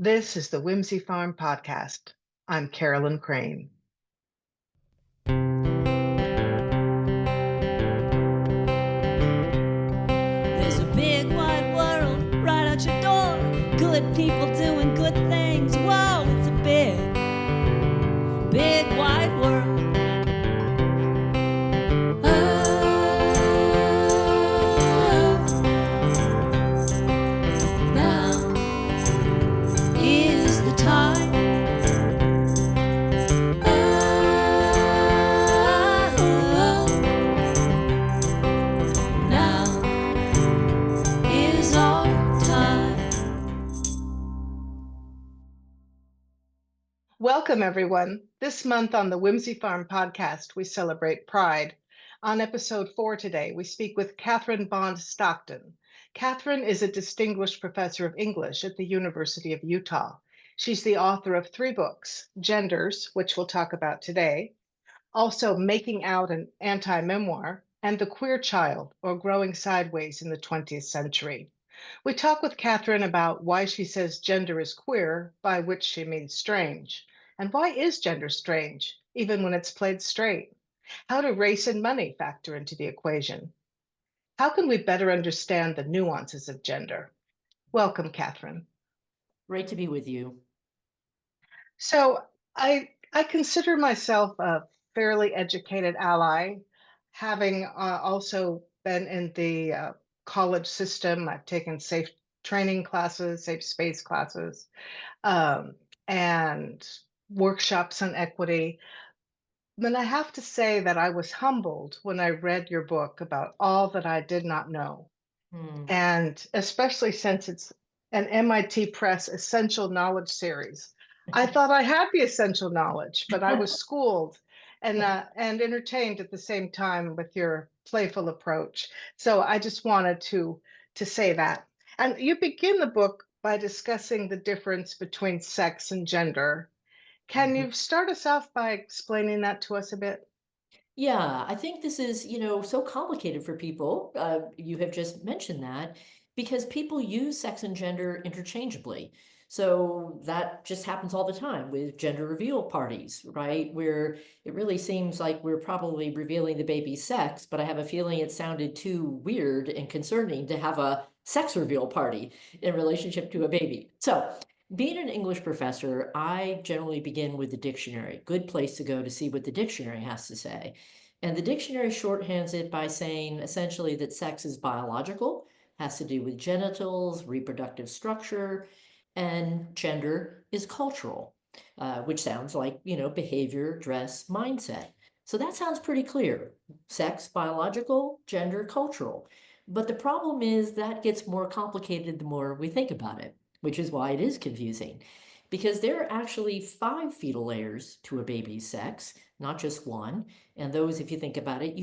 This is the Whimsy Farm Podcast. I'm Carolyn Crane. There's a big wide world right out your door. Good people doing good things. Whoa, it's a big, big wide world. Now is the time. Now is our time. Welcome, everyone. This month on the Whimsy Farm Podcast, we celebrate Pride. On episode 4 today, we speak with Kathryn Bond Stockton. Kathryn is a distinguished professor of English at the University of Utah. She's the author of 3 books, Genders, which we'll talk about today, also Making Out an Anti-Memoir, and The Queer Child, or Growing Sideways in the 20th Century. We talk with Kathryn about why she says gender is queer, by which she means strange. And why is gender strange, even when it's played straight? How do race and money factor into the equation? How can we better understand the nuances of gender? Welcome, Kathryn. Great to be with you. So I consider myself a fairly educated ally, having also been in the college system. I've taken safe training classes, safe space classes, and workshops on equity. But I have to say that I was humbled when I read your book about all that I did not know. And especially since it's an MIT Press essential knowledge series. I thought I had the essential knowledge, but I was schooled and entertained at the same time with your playful approach. So I just wanted to say that. And you begin the book by discussing the difference between sex and gender. Can you start us off by explaining that to us a bit? Yeah, I think this is, so complicated for people. You have just mentioned that because people use sex and gender interchangeably. So that just happens all the time with gender reveal parties, right? Where it really seems like we're probably revealing the baby's sex, but I have a feeling it sounded too weird and concerning to have a sex reveal party in relationship to a baby. So being an English professor, I generally begin with the dictionary. Good place to go to see what the dictionary has to say. And the dictionary shorthands it by saying essentially that sex is biological, has to do with genitals, reproductive structure, and gender is cultural, which sounds like, behavior, dress, mindset. So that sounds pretty clear. Sex, biological, gender, cultural. But the problem is that gets more complicated the more we think about it, which is why it is confusing. Because there are actually 5 fetal layers to a baby's sex, not just one. And those, if you think about it,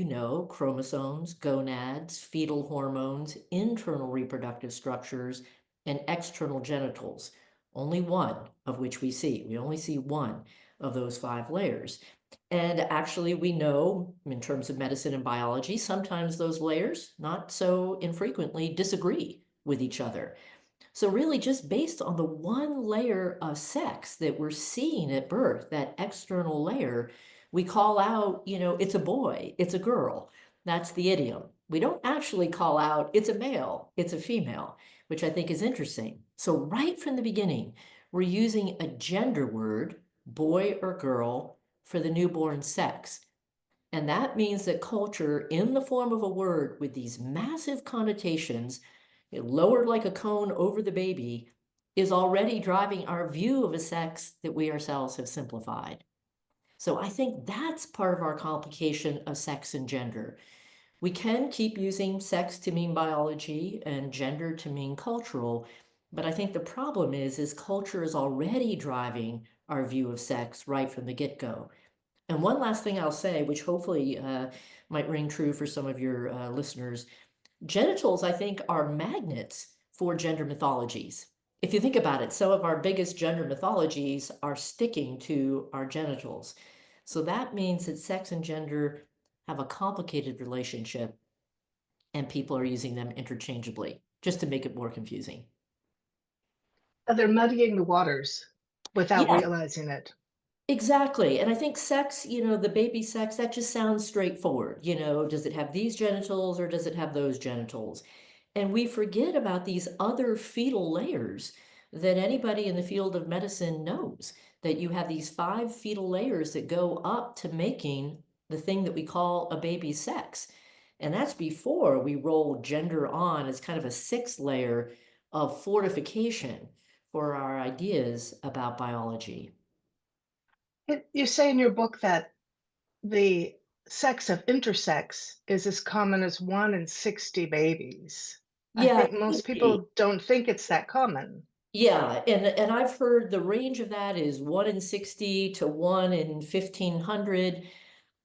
chromosomes, gonads, fetal hormones, internal reproductive structures, and external genitals. Only one of which we see. We only see one of those 5 layers. And actually, we know in terms of medicine and biology, sometimes those layers, not so infrequently, disagree with each other. So really just based on the one layer of sex that we're seeing at birth, that external layer, we call out, it's a boy, it's a girl. That's the idiom. We don't actually call out, it's a male, it's a female, which I think is interesting. So right from the beginning, we're using a gender word, boy or girl, for the newborn sex. And that means that culture, in the form of a word with these massive connotations, lowered like a cone over the baby, is already driving our view of a sex that we ourselves have simplified. So I think that's part of our complication of sex and gender. We can keep using sex to mean biology and gender to mean cultural, but I think the problem is culture is already driving our view of sex right from the get-go. And one last thing I'll say, which hopefully might ring true for some of your listeners, genitals, I think, are magnets for gender mythologies. If you think about it, some of our biggest gender mythologies are sticking to our genitals. So that means that sex and gender have a complicated relationship and people are using them interchangeably, just to make it more confusing. They're muddying the waters without Yeah, realizing it. exactly. And I think sex, the baby sex, that just sounds straightforward. Does it have these genitals or does it have those genitals? And we forget about these other fetal layers that anybody in the field of medicine knows, that you have these 5 fetal layers that go up to making the thing that we call a baby's sex. And that's before we roll gender on as kind of a 6th layer of fortification for our ideas about biology. You say in your book that the sex of intersex is as common as 1 in 60 babies. I Yeah, think it could most be. people don't think it's that common. Yeah, and I've heard the range of that is 1 in 60 to 1 in 1,500.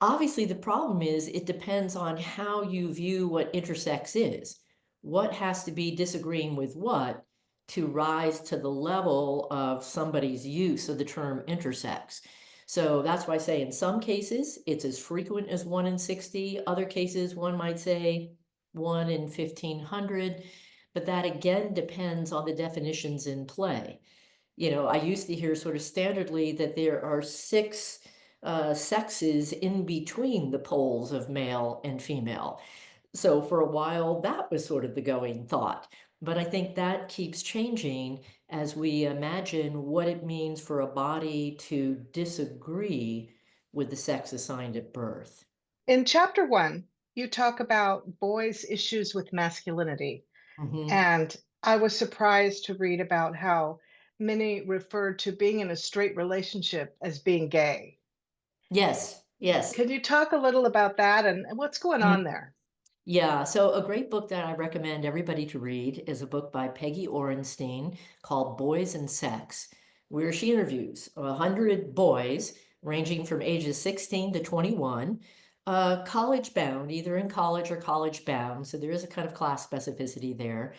Obviously, the problem is it depends on how you view what intersex is. What has to be disagreeing with what to rise to the level of somebody's use of the term intersex. So that's why I say in some cases it's as frequent as 1 in 60. Other cases, one might say 1 in 1,500. But that again depends on the definitions in play. I used to hear sort of standardly that there are 6 sexes in between the poles of male and female. So for a while, that was sort of the going thought. But I think that keeps changing as we imagine what it means for a body to disagree with the sex assigned at birth. In chapter 1, you talk about boys' issues with masculinity. Mhm. And I was surprised to read about how many referred to being in a straight relationship as being gay. Yes, yes. Could you talk a little about that and what's going on there? Yeah, so a great book that I recommend everybody to read is a book by Peggy Orenstein called Boys and Sex, where she interviews 100 boys ranging from ages 16 to 21, college bound, either in college or college bound. So there is a kind of class specificity there.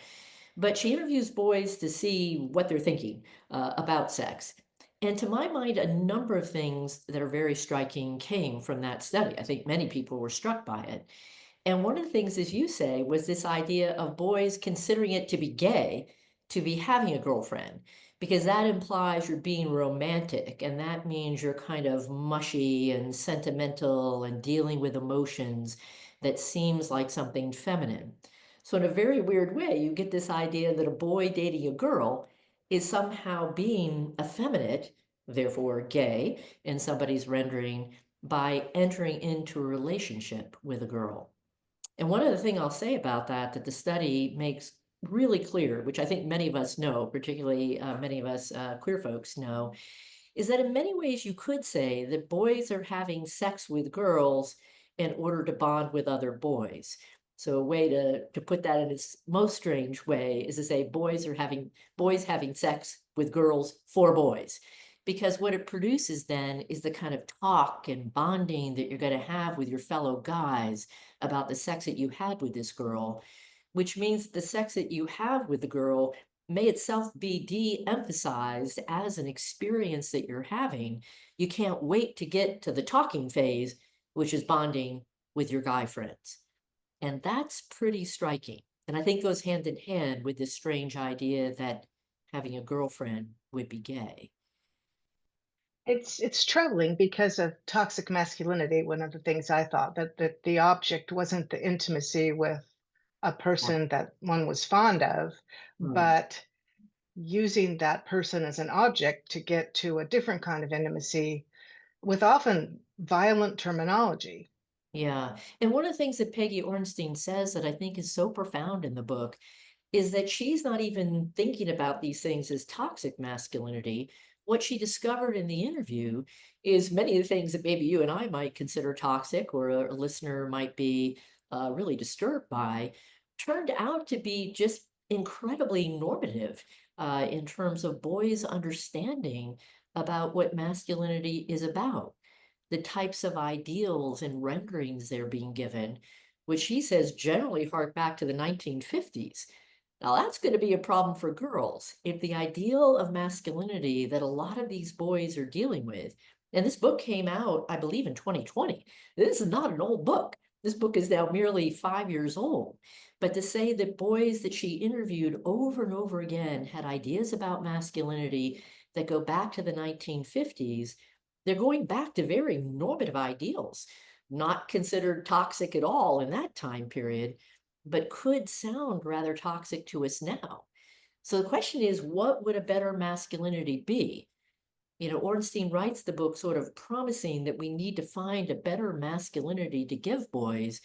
But she interviews boys to see what they're thinking about sex. And to my mind, a number of things that are very striking came from that study. I think many people were struck by it. And one of the things, as you say, was this idea of boys considering it to be gay to be having a girlfriend, because that implies you're being romantic, and that means you're kind of mushy and sentimental and dealing with emotions that seems like something feminine. So, in a very weird way, you get this idea that a boy dating a girl is somehow being effeminate, therefore gay, in somebody's rendering by entering into a relationship with a girl. And one other thing I'll say about that, that the study makes really clear, which I think many of us know, particularly many of us queer folks know, is that in many ways you could say that boys are having sex with girls in order to bond with other boys. So a way to put that in its most strange way is to say boys having sex with girls for boys. Because what it produces then is the kind of talk and bonding that you're going to have with your fellow guys about the sex that you had with this girl, which means the sex that you have with the girl may itself be de-emphasized as an experience that you're having. You can't wait to get to the talking phase, which is bonding with your guy friends. And that's pretty striking. And I think goes hand in hand with this strange idea that having a girlfriend would be gay. It's troubling because of toxic masculinity. One of the things I thought that the object wasn't the intimacy with a person that one was fond of, Mm. but using that person as an object to get to a different kind of intimacy with often violent terminology. Yeah. And one of the things that Peggy Ornstein says that I think is so profound in the book is that she's not even thinking about these things as toxic masculinity. What she discovered in the interview is many of the things that maybe you and I might consider toxic or a listener might be really disturbed by turned out to be just incredibly normative in terms of boys' understanding about what masculinity is about, the types of ideals and renderings they're being given, which she says generally hark back to the 1950s. Now, that's going to be a problem for girls if the ideal of masculinity that a lot of these boys are dealing with, and this book came out, I believe, in 2020. This is not an old book. This book is now merely 5 years old. But to say that boys that she interviewed over and over again had ideas about masculinity that go back to the 1950s, they're going back to very normative ideals, not considered toxic at all in that time period, but could sound rather toxic to us now. So the question is, what would a better masculinity be? Ornstein writes the book sort of promising that we need to find a better masculinity to give boys,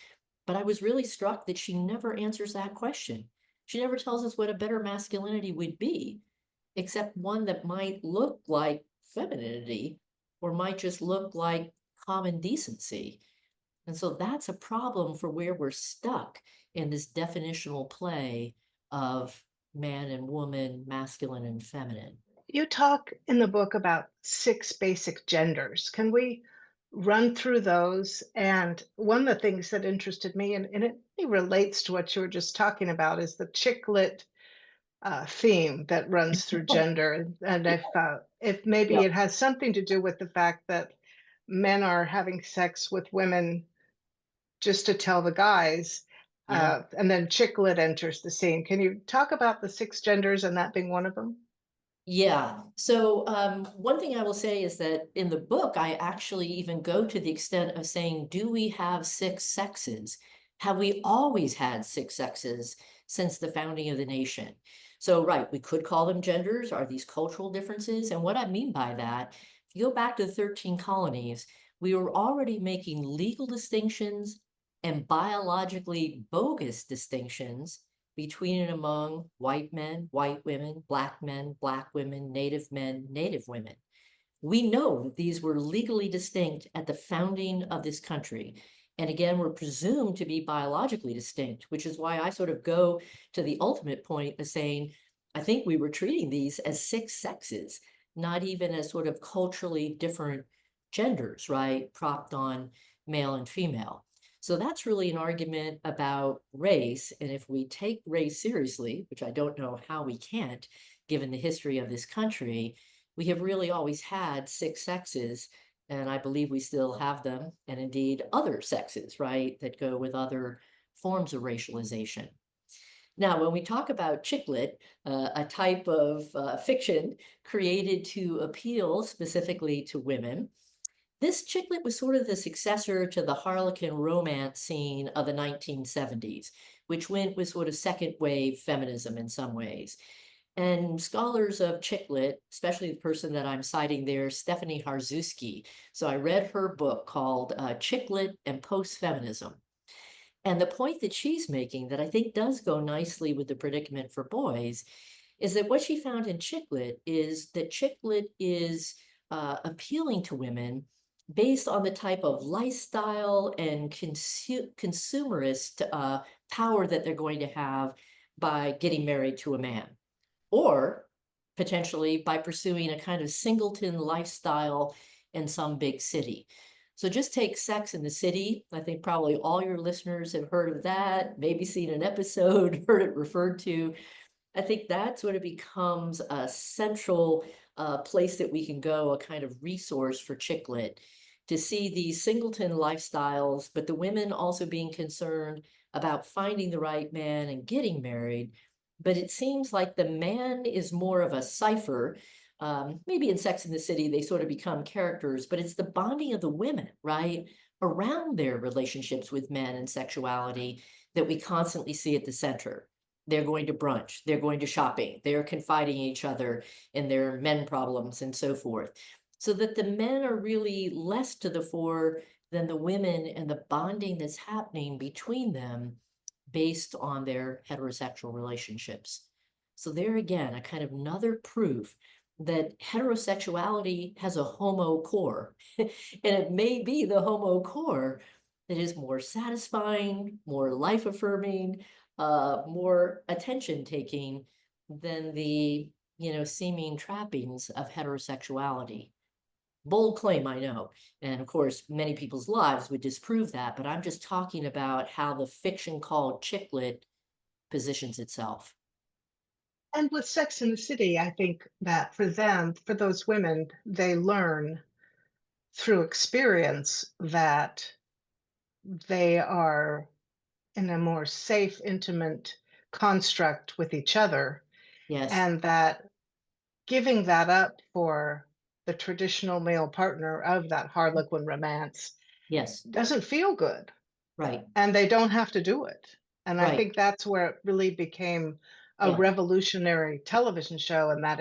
but I was really struck that she never answers that question. She never tells us what a better masculinity would be, except one that might look like femininity or might just look like common decency. And so that's a problem for where we're stuck in this definitional play of man and woman, masculine and feminine. You talk in the book about six basic genders. Can we run through those? And one of the things that interested me, and it really relates to what you were just talking about, is the chick lit theme that runs through gender. And if maybe Yeah. it has something to do with the fact that men are having sex with women just to tell the guys, Yeah. and then chick lit enters the scene. Can you talk about the six genders and that being one of them? Yeah. So one thing I will say is that in the book, I actually even go to the extent of saying, do we have six sexes? Have we always had six sexes since the founding of the nation? So, right, we could call them genders. Are these cultural differences? And what I mean by that, if you go back to the 13 colonies, we were already making legal distinctions and biologically bogus distinctions between and among white men, white women, black men, black women, native men, native women. We know these were legally distinct at the founding of this country. And again, were presumed to be biologically distinct, which is why I sort of go to the ultimate point of saying, I think we were treating these as six sexes, not even as sort of culturally different genders, right? Propped on male and female. So that's really an argument about race. And if we take race seriously, which I don't know how we can't, given the history of this country, we have really always had six sexes, and I believe we still have them, and indeed other sexes, right, that go with other forms of racialization. Now, when we talk about chick lit, a type of fiction created to appeal specifically to women, this chick lit was sort of the successor to the Harlequin romance scene of the 1970s, which went with sort of second wave feminism in some ways. And scholars of chick lit, especially the person that I'm citing there, Stephanie Harzuski. So I read her book called Chick Lit and Post-Feminism. And the point that she's making that I think does go nicely with the predicament for boys is that what she found in chick lit is that chick lit is appealing to women based on the type of lifestyle and consumerist power that they're going to have by getting married to a man, or potentially by pursuing a kind of singleton lifestyle in some big city. So just take Sex in the City. I think probably all your listeners have heard of that, maybe seen an episode, heard it referred to. I think that sort of becomes a central place that we can go, a kind of resource for chick lit, to see these singleton lifestyles, but the women also being concerned about finding the right man and getting married. But it seems like the man is more of a cipher. Maybe in Sex in the City, they sort of become characters, but it's the bonding of the women, right, around their relationships with men and sexuality that we constantly see at the center. They're going to brunch, they're going to shopping, they're confiding in each other in their men problems and so forth. So that the men are really less to the fore than the women and the bonding that's happening between them based on their heterosexual relationships. So there again, a kind of another proof that heterosexuality has a homo core. And it may be the homo core that is more satisfying, more life affirming, more attention taking than the seeming trappings of heterosexuality. Bold claim, I know. And of course, many people's lives would disprove that, but I'm just talking about how the fiction called chick lit positions itself. And with Sex in the City, I think that for them, for those women, they learn through experience that they are in a more safe, intimate construct with each other, Yes, and that giving that up for the traditional male partner of that Harlequin romance yes, doesn't feel good, right, and they don't have to do it. And I right, think that's where it really became a yeah, revolutionary television show, and that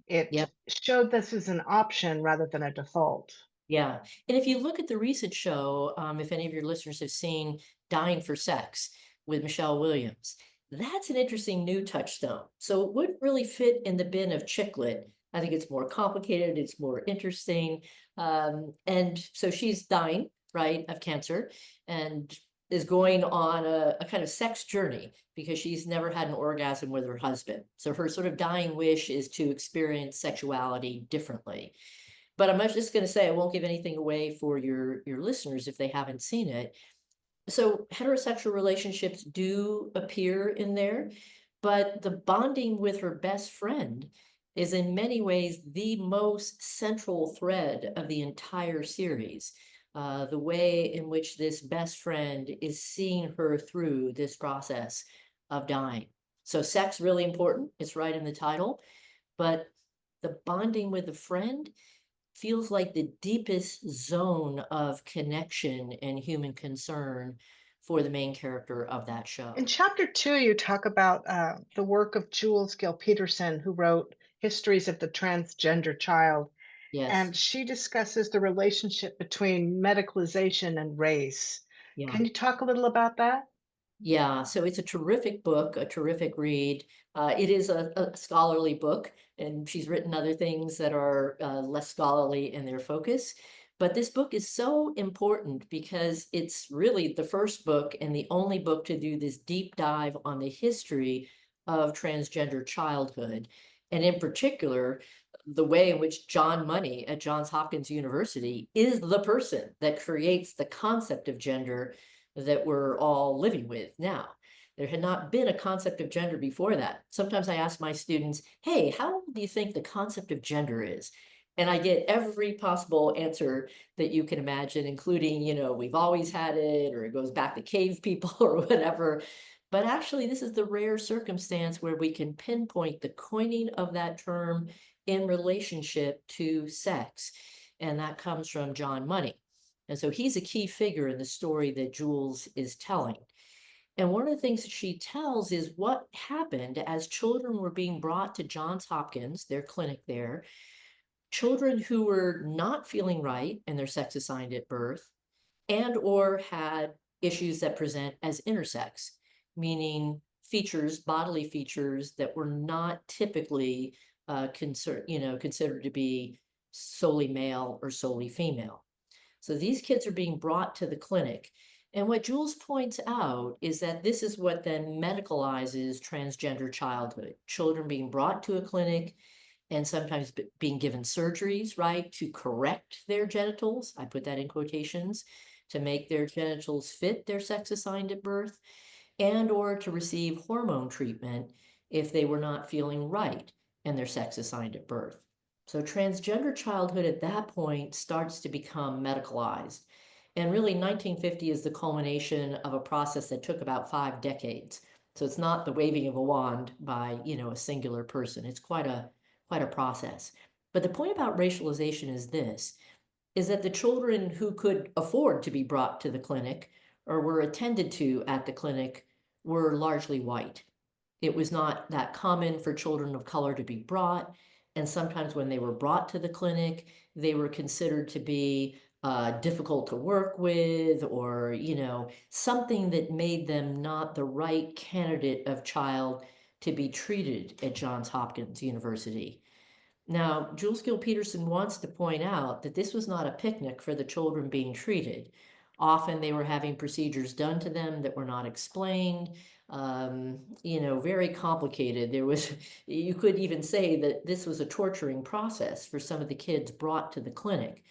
it yeah. showed this as an option rather than a default. Yeah. And if you look at the recent show, if any of your listeners have seen Dying for Sex with Michelle Williams, that's an interesting new touchstone. So it wouldn't really fit in the bin of chick lit. I think it's more complicated, it's more interesting. And so she's dying, right, of cancer and is going on a kind of sex journey because she's never had an orgasm with her husband. So her sort of dying wish is to experience sexuality differently. But I'm just going to say I won't give anything away for your listeners if they haven't seen it. So heterosexual relationships do appear in there, but the bonding with her best friend is in many ways the most central thread of the entire series. The way in which this best friend is seeing her through this process of dying. So sex really important. It's right in the title, but the bonding with a friend feels like the deepest zone of connection and human concern for the main character of that In show. chapter 2, you talk about the work of Jules Gill Peterson, who wrote Histories of the Transgender Child, Yes. and she discusses the relationship between medicalization and race. Yeah. Can you talk a little about that? Yeah, so it's a terrific book, a terrific read. It is a scholarly book, and she's written other things that are less scholarly in their focus. But this book is so important because it's really the first book and the only book to do this deep dive on the history of transgender childhood. And in particular, the way in which John Money at Johns Hopkins University is the person that creates the concept of gender that we're all living with now. There had not been a concept of gender before that. Sometimes I ask my students, hey, how do you think the concept of gender is? And I get every possible answer that you can imagine, including, we've always had it, or it goes back to cave people, or whatever. But actually, this is the rare circumstance where we can pinpoint the coining of that term in relationship to sex. And that comes from John Money. And so he's a key figure in the story that Jules is telling. And one of the things that she tells is what happened as children were being brought to Johns Hopkins, their clinic there, children who were not feeling right in their sex assigned at birth and or had issues that present as intersex, meaning features, bodily features that were not typically considered to be solely male or solely female. So these kids are being brought to the clinic. And what Jules points out is that this is what then medicalizes transgender childhood. Children being brought to a clinic and sometimes being given surgeries, right, to correct their genitals. I put that in quotations, to make their genitals fit their sex assigned at birth, and or to receive hormone treatment if they were not feeling right and their sex assigned at birth. So transgender childhood at that point starts to become medicalized. And really 1950 is the culmination of a process that took about 5 decades. So it's not the waving of a wand by, a singular person. It's quite a process. But the point about racialization is this, is that the children who could afford to be brought to the clinic or were attended to at the clinic were largely white. It was not that common for children of color to be brought. And sometimes when they were brought to the clinic, they were considered to be difficult to work with, or, something that made them not the right candidate of child to be treated at Johns Hopkins University. Now, Jules Gill Peterson wants to point out that this was not a picnic for the children being treated. Often they were having procedures done to them that were not explained, very complicated. You could even say that this was a torturing process for some of the kids brought to the clinic.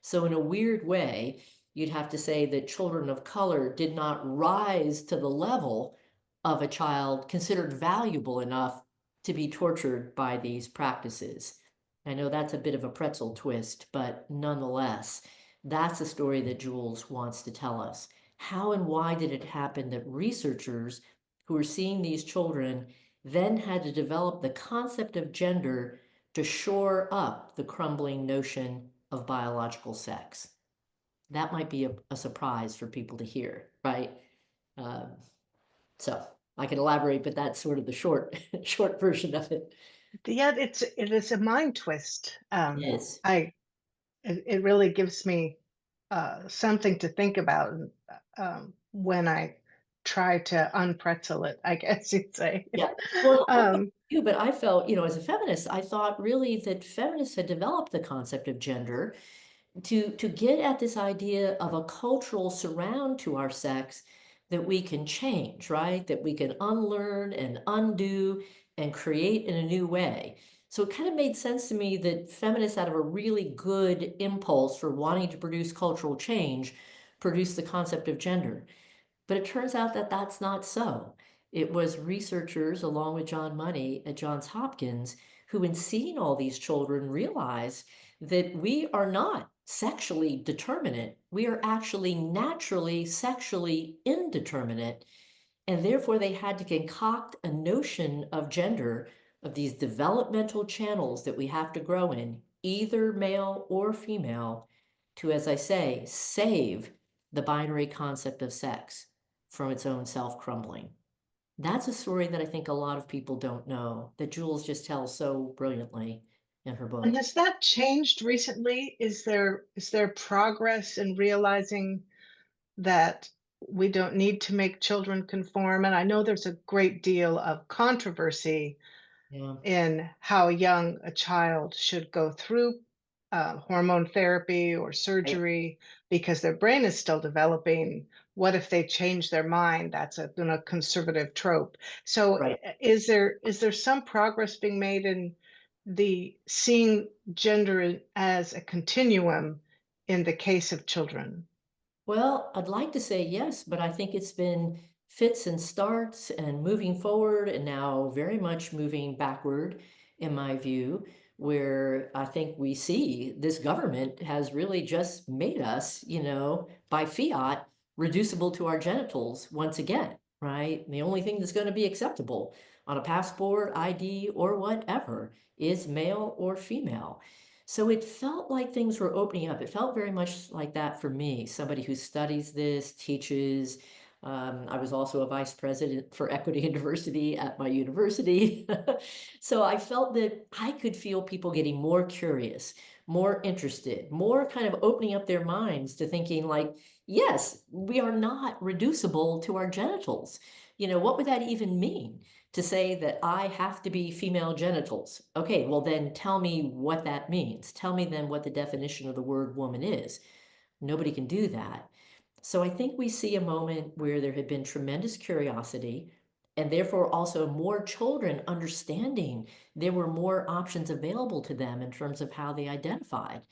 So, in a weird way, you'd have to say that children of color did not rise to the level of a child considered valuable enough to be tortured by these practices. I know that's a bit of a pretzel twist, but nonetheless, that's the story that Jules wants to tell us. how and why did it happen that researchers who were seeing these children then had to develop the concept of gender to shore up the crumbling notion of biological sex? That might be a surprise for people to hear, right? Um, so I can elaborate, but that's sort of the short short version of it. Yeah, it is a mind twist. Yes. It really gives me something to think about when I try to unpretzel it, I guess you'd say. Yeah. Well, I don't know about um, you, but I felt, as a feminist, I thought really that feminists had developed the concept of gender to get at this idea of a cultural surround to our sex that we can change, right? That we can unlearn and undo and create in a new way. So it kind of made sense to me that feminists, out of a really good impulse for wanting to produce cultural change, produced the concept of gender. But it turns out that that's not so. It was researchers, along with John Money at Johns Hopkins, who, in seeing all these children, realized that we are not sexually determinate. We are actually naturally sexually indeterminate. And therefore, they had to concoct a notion of gender, of these developmental channels that we have to grow in, either male or female, to, as I say, save the binary concept of sex from its own self crumbling. That's a story that I think a lot of people don't know, that Jules just tells so brilliantly in her and book. has that changed recently? Is there progress in realizing that we don't need to make children conform? And I know there's a great deal of controversy Yeah, in how young a child should go through hormone therapy or right, surgery because their brain is still developing. What if they change their mind? That's a conservative trope. So, right. is there some progress being made in the seeing gender as a continuum in the case of children? Well, I'd like to say yes, but I think it's been fits and starts and moving forward and now very much moving backward, in my view, where I think we see this government has really just made us, by fiat, reducible to our genitals once again, right? The only thing that's going to be acceptable on a passport, ID, or whatever is male or female. So it felt like things were opening up. It felt very much like that for me, somebody who studies this, teaches. I was also a vice president for equity and diversity at my university. So I felt that I could feel people getting more curious, more interested, more kind of opening up their minds to thinking like, yes, we are not reducible to our genitals. What would that even mean? To say that I have to be female genitals. Okay, well then tell me what that means. Tell me then what the definition of the word woman is. Nobody can do that. So I think we see a moment where there had been tremendous curiosity and therefore also more children understanding there were more options available to them in terms of how they identified.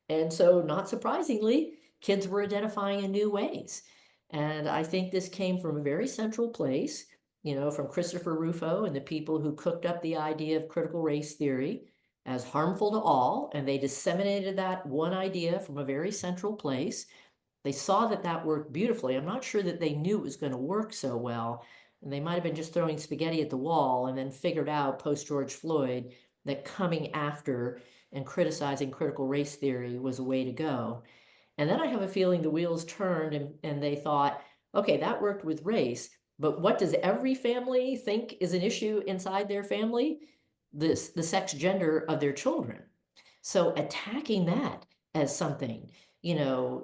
And so, not surprisingly, kids were identifying in new ways. And I think this came from a very central place, from Christopher Rufo and the people who cooked up the idea of critical race theory as harmful to all. And they disseminated that one idea from a very central place. They saw that that worked beautifully. I'm not sure that they knew it was going to work so well. And they might have been just throwing spaghetti at the wall and then figured out post George Floyd that coming after and criticizing critical race theory was a way to go. And then I have a feeling the wheels turned and they thought, okay, that worked with race, but what does every family think is an issue inside their family? The sex gender of their children. So attacking that as something,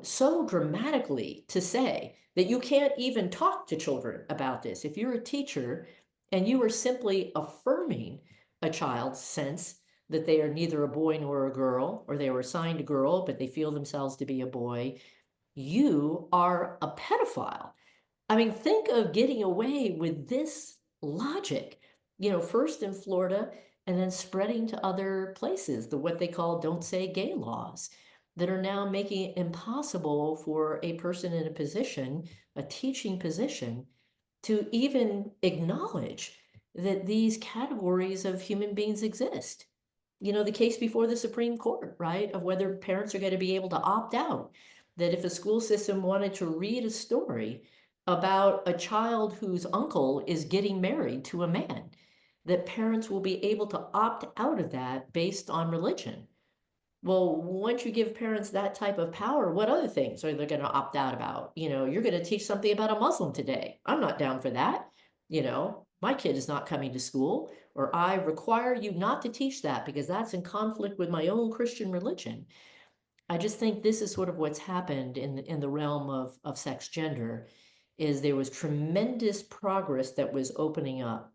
so dramatically to say that you can't even talk to children about this. If you're a teacher and you are simply affirming a child's sense that they are neither a boy nor a girl, or they were assigned a girl, but they feel themselves to be a boy, you are a pedophile. I mean, think of getting away with this logic, first in Florida and then spreading to other places, the what they call don't say gay laws that are now making it impossible for a person in a position, a teaching position, to even acknowledge that these categories of human beings exist. The case before the Supreme Court, right, of whether parents are going to be able to opt out that if a school system wanted to read a story about a child whose uncle is getting married to a man, that parents will be able to opt out of that based on religion. Well, once you give parents that type of power, what other things are they going to opt out about? You're going to teach something about a Muslim today. I'm not down for that. My kid is not coming to school, or I require you not to teach that because that's in conflict with my own Christian religion. I just think this is sort of what's happened in the realm of sex gender, is there was tremendous progress that was opening up,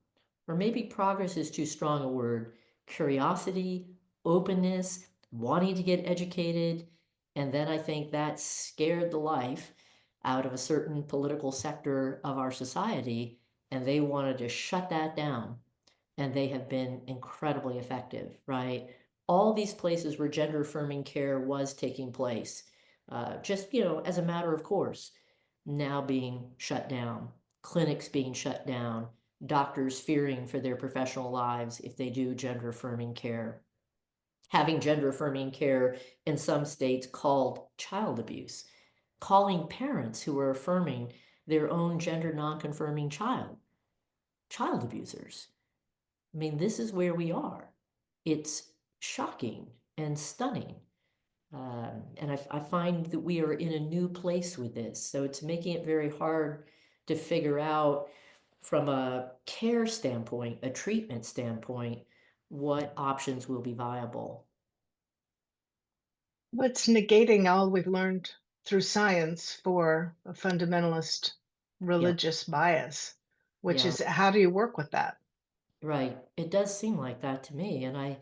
or maybe progress is too strong a word, curiosity, openness, wanting to get educated. And then I think that scared the life out of a certain political sector of our society, and they wanted to shut that down. And they have been incredibly effective, right? All these places where gender affirming care was taking place, just, as a matter of course, now being shut down, clinics being shut down, doctors fearing for their professional lives if they do gender affirming care, having gender affirming care in some states called child abuse, calling parents who are affirming their own gender non-confirming child abusers. I mean, this is where we are. It's shocking and stunning. And I find that we are in a new place with this. So it's making it very hard to figure out from a care standpoint, a treatment standpoint, what options will be viable. What's negating all we've learned through science for a fundamentalist Yeah, religious bias, which yeah. is how do you work with that? Right. It does seem like that to me. And I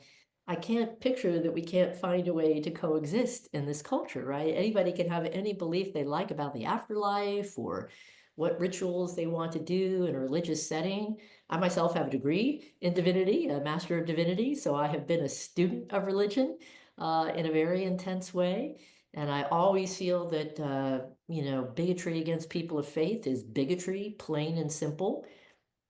can't picture that we can't find a way to coexist in this culture, right? Anybody can have any belief they like about the afterlife or what rituals they want to do in a religious setting. I myself have a degree in divinity, a master of divinity, so I have been a student of religion in a very intense way. And I always feel that, bigotry against people of faith is bigotry, plain and simple.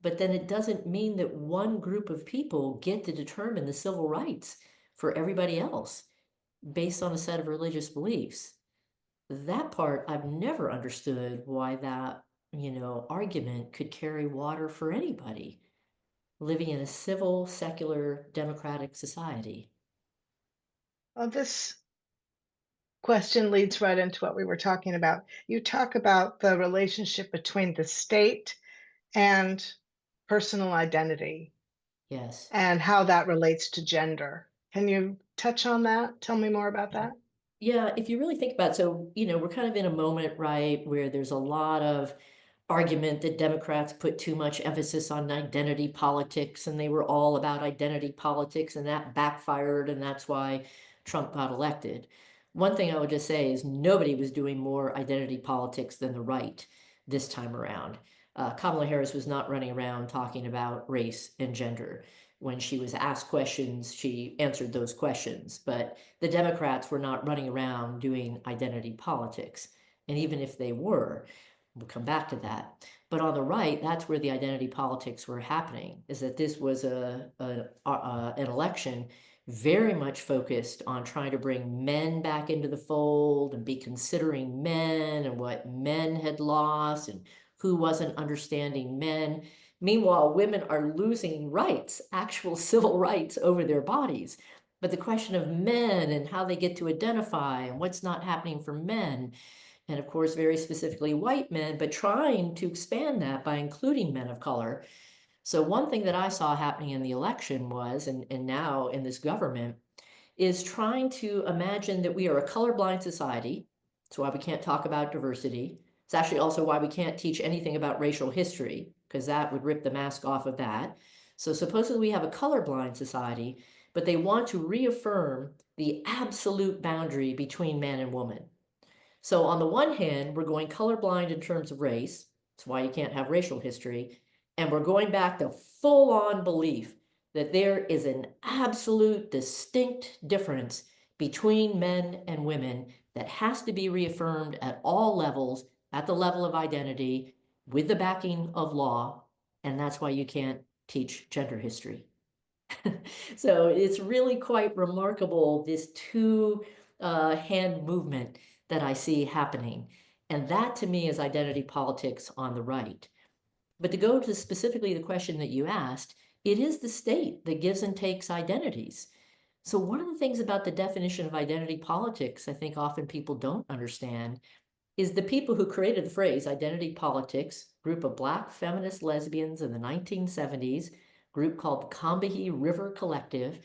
But then it doesn't mean that one group of people get to determine the civil rights for everybody else based on a set of religious beliefs. That part I've never understood why that, argument could carry water for anybody living in a civil, secular, democratic society. Well, this question leads right into what we were talking about. You talk about the relationship between the state and personal identity Yes. and how that relates to gender. Can you touch on that? Tell me more about that. Yeah, if you really think about it, so, we're kind of in a moment, right, where there's a lot of argument that Democrats put too much emphasis on identity politics and they were all about identity politics and that backfired and that's why Trump got elected. One thing I would just say is nobody was doing more identity politics than the right this time around. Kamala Harris was not running around talking about race and gender. When she was asked questions, she answered those questions. But the Democrats were not running around doing identity politics. And even if they were, we'll come back to that. But on the right, that's where the identity politics were happening, is that this was an election very much focused on trying to bring men back into the fold and be considering men and what men had lost and who wasn't understanding men. Meanwhile, women are losing rights, actual civil rights over their bodies. But the question of men and how they get to identify and what's not happening for men, and of course, very specifically white men, but trying to expand that by including men of color. So one thing that I saw happening in the election was, and now in this government, is trying to imagine that we are a colorblind society. That's why we can't talk about diversity. It's actually also why we can't teach anything about racial history, because that would rip the mask off of that. So supposedly we have a colorblind society, but they want to reaffirm the absolute boundary between man and woman. So on the one hand, we're going colorblind in terms of race. That's why you can't have racial history. And we're going back to full-on belief that there is an absolute distinct difference between men and women that has to be reaffirmed at all levels, at the level of identity, with the backing of law. And that's why you can't teach gender history. So it's really quite remarkable, this two hand movement that I see happening. And that to me is identity politics on the right. But to go to specifically the question that you asked, it is the state that gives and takes identities. So one of the things about the definition of identity politics, I think often people don't understand, is the people who created the phrase identity politics, group of Black feminist lesbians in the 1970s, group called Combahee River Collective.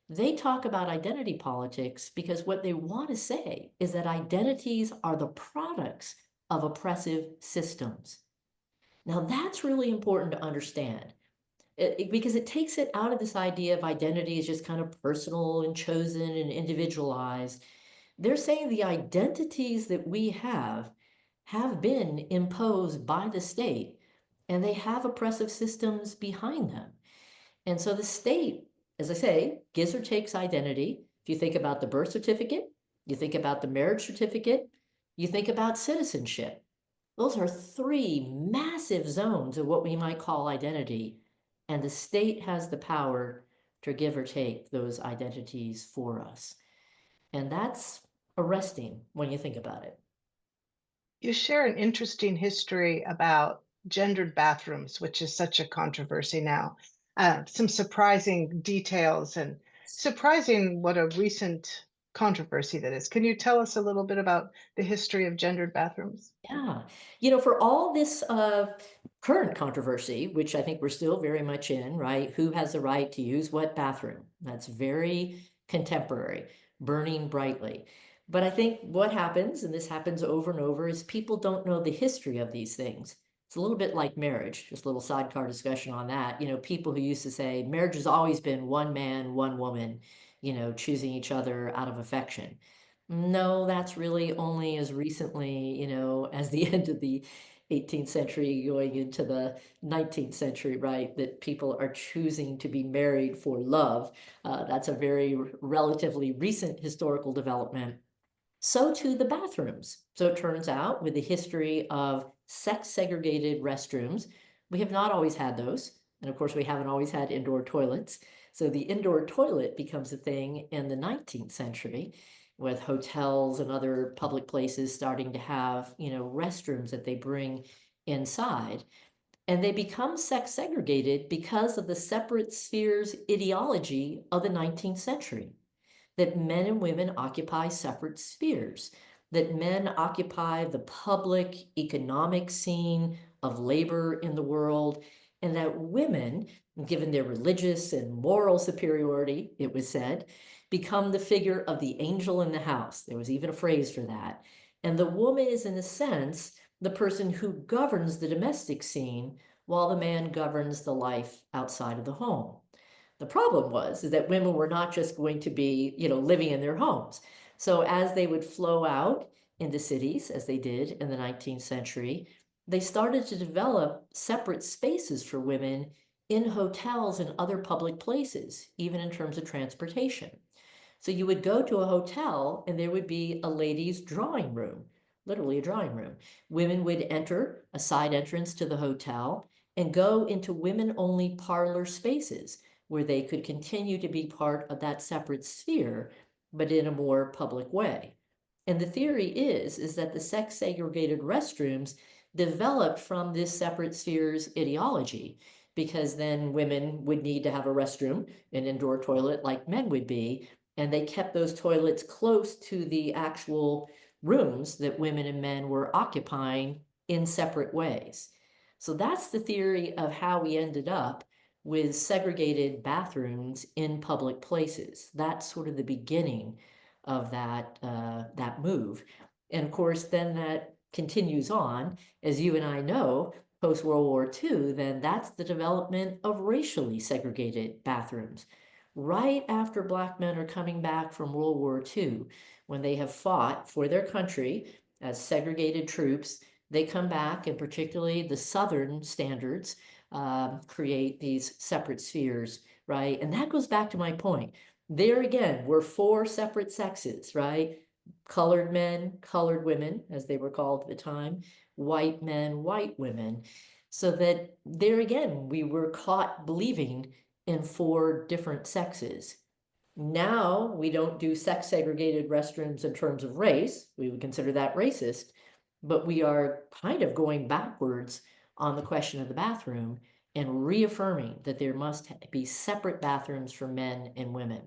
They talk about identity politics because what they want to say is that identities are the products of oppressive systems. Now, that's really important to understand because it takes it out of this idea of identity as just kind of personal and chosen and individualized. They're saying the identities that we have been imposed by the state, and they have oppressive systems behind them. And so the state, as I say, gives or takes identity. If you think about the birth certificate, you think about the marriage certificate, you think about citizenship. Those are three massive zones of what we might call identity. And the state has the power to give or take those identities for us. And that's arresting when you think about it. You share an interesting history about gendered bathrooms, which is such a controversy now. Some surprising details and surprising what a recent controversy that is. Can you tell us a little bit about the history of gendered bathrooms? Yeah. You know, for all this current controversy, which I think we're still very much in, right? Who has the right to use what bathroom? That's very contemporary, burning brightly. But I think what happens, and this happens over and over, is people don't know the history of these things. It's a little bit like marriage, just a little sidecar discussion on that. You know, people who used to say marriage has always been one man, one woman, you know, choosing each other out of affection. No, that's really only as recently, you know, as the end of the 18th century going into the 19th century, right? That people are choosing to be married for love. That's a very relatively recent historical development. So too the bathrooms. So it turns out with the history of sex segregated restrooms, we have not always had those. And of course, we haven't always had indoor toilets. So the indoor toilet becomes a thing in the 19th century with hotels and other public places starting to have, you know, restrooms that they bring inside. And they become sex segregated because of the separate spheres ideology of the 19th century, that men and women occupy separate spheres, that men occupy the public economic scene of labor in the world, and that women, given their religious and moral superiority, it was said, become the figure of the angel in the house. There was even a phrase for that. And the woman is, in a sense, the person who governs the domestic scene while the man governs the life outside of the home. The problem is that women were not just going to be, you know, living in their homes. So as they would flow out into cities, as they did in the 19th century, they started to develop separate spaces for women in hotels and other public places, even in terms of transportation. So you would go to a hotel and there would be a ladies' drawing room, literally a drawing room. Women would enter a side entrance to the hotel and go into women-only parlor spaces where they could continue to be part of that separate sphere, but in a more public way. And the theory is that the sex segregated restrooms developed from this separate spheres ideology, because then women would need to have a restroom, an indoor toilet like men would be, and they kept those toilets close to the actual rooms that women and men were occupying in separate ways. So that's the theory of how we ended up with segregated bathrooms in public places. That's sort of the beginning of that move. And of course, then that continues on, as you and I know, post-World War II, then that's the development of racially segregated bathrooms. Right after Black men are coming back from World War II, when they have fought for their country as segregated troops, they come back, and particularly the Southern standards create these separate spheres, right? And that goes back to my point. There again, we're four separate sexes, right? Colored men, colored women, as they were called at the time, white men, white women. So that there again, we were caught believing in four different sexes. Now we don't do sex segregated restrooms in terms of race. We would consider that racist, but we are kind of going backwards on the question of the bathroom and reaffirming that there must be separate bathrooms for men and women.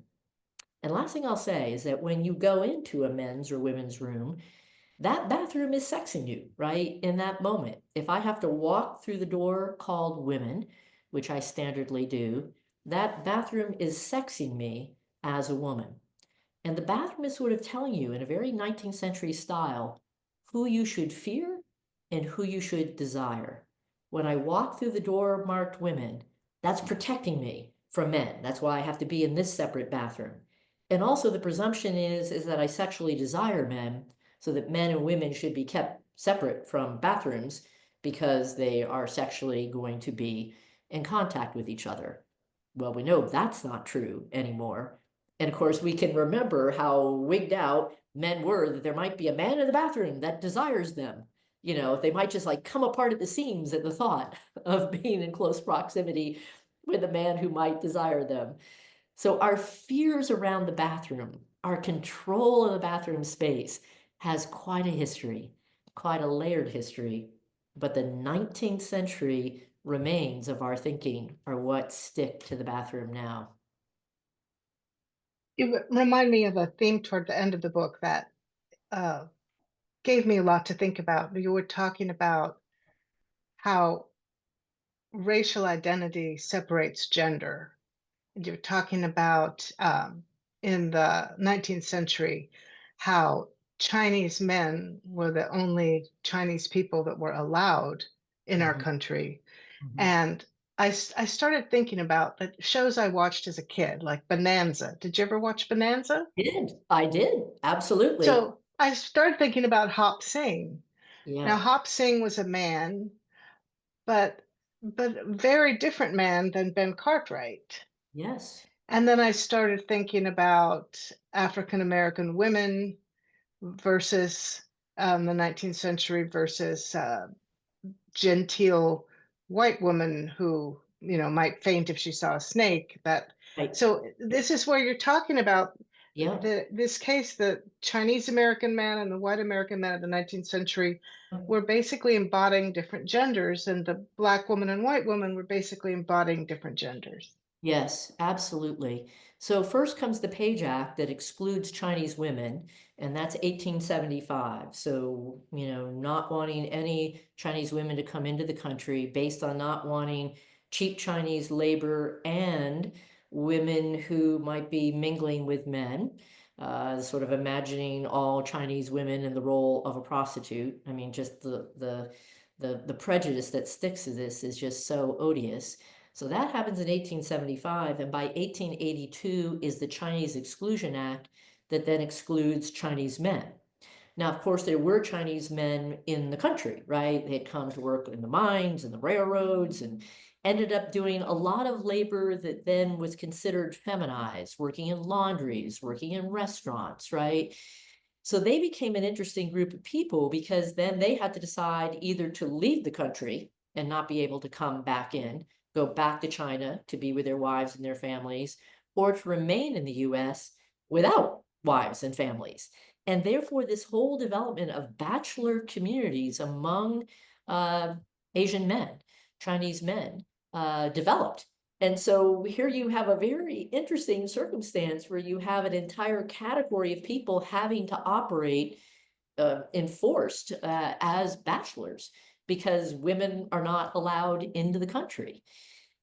And last thing I'll say is that when you go into a men's or women's room, that bathroom is sexing you, right? In that moment. If I have to walk through the door called women, which I standardly do, that bathroom is sexing me as a woman. And the bathroom is sort of telling you in a very 19th century style who you should fear and who you should desire. When I walk through the door marked women, that's protecting me from men. That's why I have to be in this separate bathroom. And also the presumption is that I sexually desire men, so that men and women should be kept separate from bathrooms because they are sexually going to be in contact with each other. Well, we know that's not true anymore. And of course, we can remember how wigged out men were that there might be a man in the bathroom that desires them. You know, they might just like come apart at the seams at the thought of being in close proximity with a man who might desire them. So our fears around the bathroom, our control of the bathroom space has quite a history, quite a layered history. But the 19th century remains of our thinking are what stick to the bathroom now. You remind me of a theme toward the end of the book that uh, gave me a lot to think about. You were talking about how racial identity separates gender. And you're talking about in the 19th century how Chinese men were the only Chinese people that were allowed in our Mhm, country. mhm. And I started thinking about the shows I watched as a kid, like Bonanza. Did you ever watch Bonanza? I did, absolutely. So I started thinking about Hop Sing. Now, Yeah, Hop Sing was a man, but a very different man than Ben Cartwright. yes, And then I started thinking about African American women versus the 19th century versus genteel white woman who, might faint if she saw a snake. That right, so this is where you're talking about yeah. this case, the Chinese American man and the white American man of the 19th century were basically embodying different genders, and the black woman and white woman were basically embodying different genders. Yes, absolutely. So first comes the Page Act that excludes Chinese women, and that's 1875. So, you know, not wanting any Chinese women to come into the country based on not wanting cheap Chinese labor and women who might be mingling with men. Sort of imagining all Chinese women in the role of a prostitute. I mean, just the prejudice that sticks to this is just so odious. So that happens in 1875, and by 1882 is the Chinese Exclusion Act that then excludes Chinese men. Now, of course, there were Chinese men in the country, right? They had come to work in the mines and the railroads and ended up doing a lot of labor that then was considered feminized, working in laundries, working in restaurants, right? So they became an interesting group of people because then they had to decide either to leave the country and not be able to come back in, go back to China to be with their wives and their families, or to remain in the US without wives and families. And therefore, this whole development of bachelor communities among uh, Asian men, Chinese men, developed. And so here you have a very interesting circumstance where you have an entire category of people having to operate enforced as bachelors because women are not allowed into the country.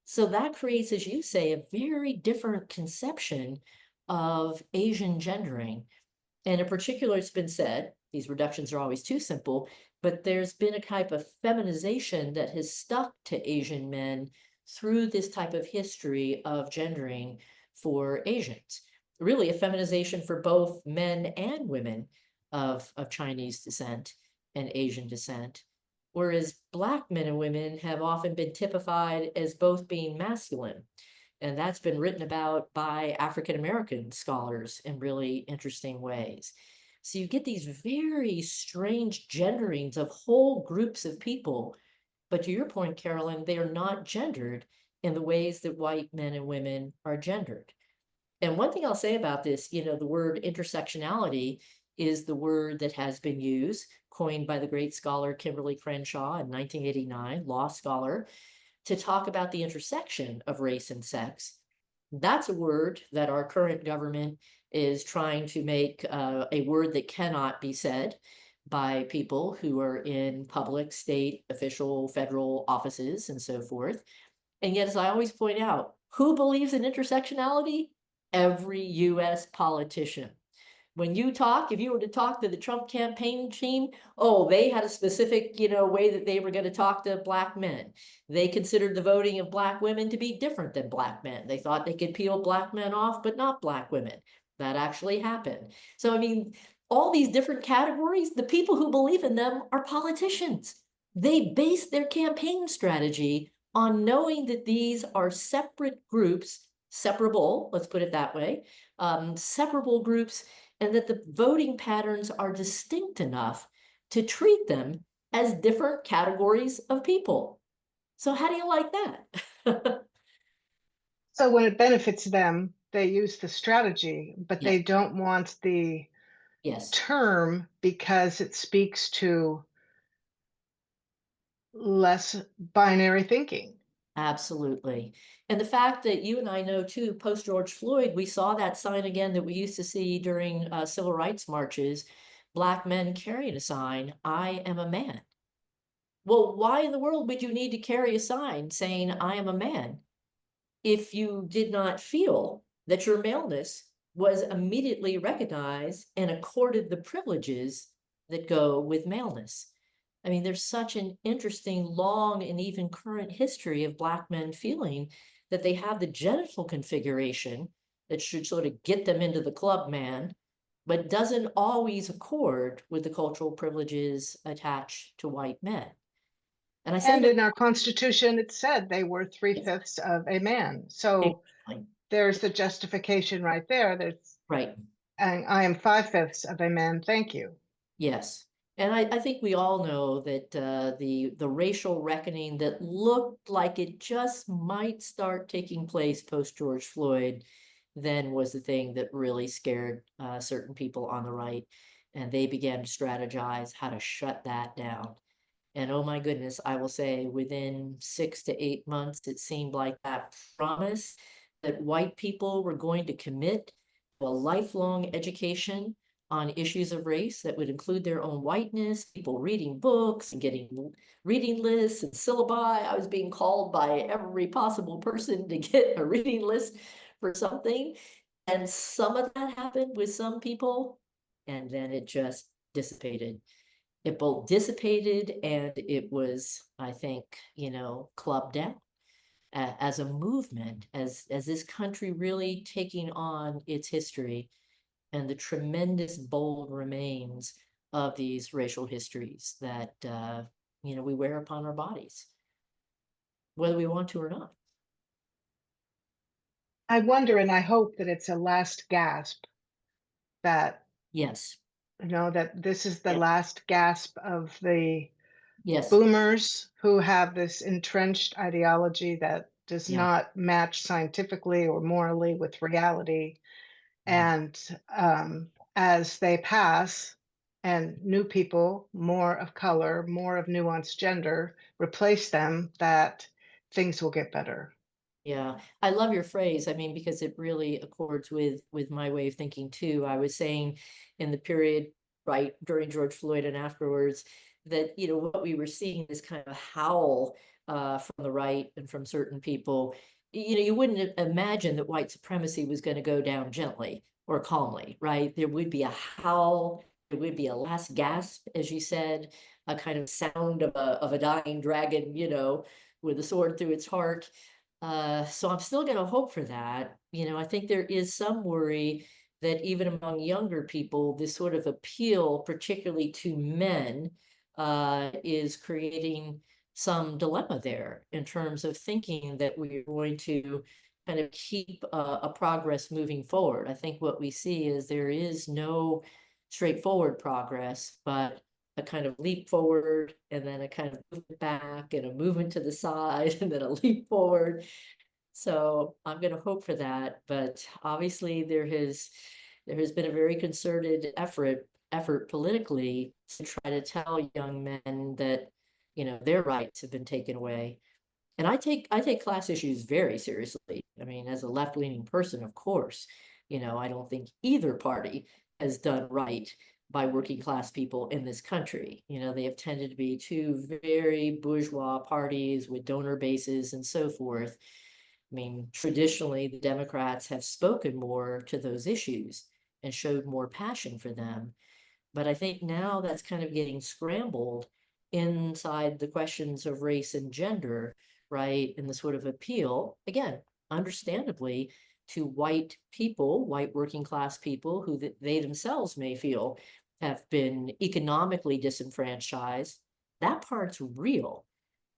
So that creates, as you say, a very different conception of Asian gendering. And in particular, it's been said, these reductions are always too simple, but there's been a type of feminization that has stuck to Asian men through this type of history of gendering for Asians. Really, a feminization for both men and women of Chinese descent and Asian descent. Whereas Black men and women have often been typified as both being masculine. And that's been written about by African American scholars in really interesting ways. So you get these very strange genderings of whole groups of people. But to your point, Carolyn, they are not gendered in the ways that white men and women are gendered. And one thing I'll say about this, the word intersectionality is the word that has been used, coined by the great scholar Kimberly Crenshaw in 1989, law scholar, to talk about the intersection of race and sex. That's a word that our current government is trying to make a word that cannot be said by people who are in public, state, official, federal offices, and so forth. And yet, as I always point out, who believes in intersectionality? Every US politician. When you talk, if you were to talk to the Trump campaign team, oh, they had a specific, way that they were going to talk to Black men. They considered the voting of Black women to be different than Black men. They thought they could peel Black men off, but not Black women. That actually happened. So, I mean, all these different categories, the people who believe in them are politicians. They base their campaign strategy on knowing that these are separate groups, separable, let's put it that way, separable groups, and that the voting patterns are distinct enough to treat them as different categories of people. So how do you like that? So when it benefits them, they use the strategy, but Yes, they don't want the yes, term because it speaks to less binary thinking. absolutely. And the fact that you and I know too, post George Floyd, we saw that sign again that we used to see during civil rights marches, Black men carrying a sign, "I am a man." Well, why in the world would you need to carry a sign saying, "I am a man," if you did not feel that your maleness was immediately recognized and accorded the privileges that go with maleness? I mean, there's such an interesting, long, and even current history of Black men feeling that they have the genital configuration that should sort of get them into the club, man, but doesn't always accord with the cultural privileges attached to white men. And I say And that, in our Constitution, it said they were yes, three-fifths of a man. So exactly, there's the justification right there. right. And I am five-fifths of a man. Thank you. Yes. And I think we all know that the racial reckoning that looked like it just might start taking place post George Floyd then was the thing that really scared certain people on the right. And they began to strategize how to shut that down. And oh my goodness, I will say within 6 to 8 months, it seemed like that promise that white people were going to commit to a lifelong education on issues of race that would include their own whiteness, people reading books and getting reading lists and syllabi. I was being called by every possible person to get a reading list for something. And some of that happened with some people, and then it just dissipated. It both dissipated and it was, I think, clubbed down as a movement, as this country really taking on its history and the tremendous bold remains of these racial histories that we wear upon our bodies, whether we want to or not. I wonder and I hope that it's a last gasp that, Yes, that this is the yes, last gasp of the yes, boomers who have this entrenched ideology that does yeah, not match scientifically or morally with reality. yeah. And as they pass, and new people, more of color, more of nuanced gender, replace them, that things will get better. Yeah, I love your phrase. I mean, because it really accords with my way of thinking too. I was saying in the period right during George Floyd and afterwards that what we were seeing is kind of a howl from the right and from certain people. You wouldn't imagine that white supremacy was going to go down gently or calmly, right? There would be a howl. There would be a last gasp, as you said, a kind of sound of a dying dragon, with a sword through its heart. So I'm still going to hope for that. I think there is some worry that even among younger people, this sort of appeal, particularly to men, is creating some dilemma there in terms of thinking that we're going to kind of keep a progress moving forward. I think what we see is there is no straightforward progress, but a kind of leap forward and then a kind of movement back and a movement to the side and then a leap forward. So I'm going to hope for that. But obviously, there has been a very concerted effort politically to try to tell young men that their rights have been taken away. And I take class issues very seriously. I mean, as a left-leaning person, of course, I don't think either party has done right by working class people in this country. They have tended to be two very bourgeois parties with donor bases and so forth. I mean, traditionally, the Democrats have spoken more to those issues and showed more passion for them. But I think now that's kind of getting scrambled inside the questions of race and gender, right? And the sort of appeal, again, understandably, to white people, white working class people who they themselves may feel have been economically disenfranchised. That part's real,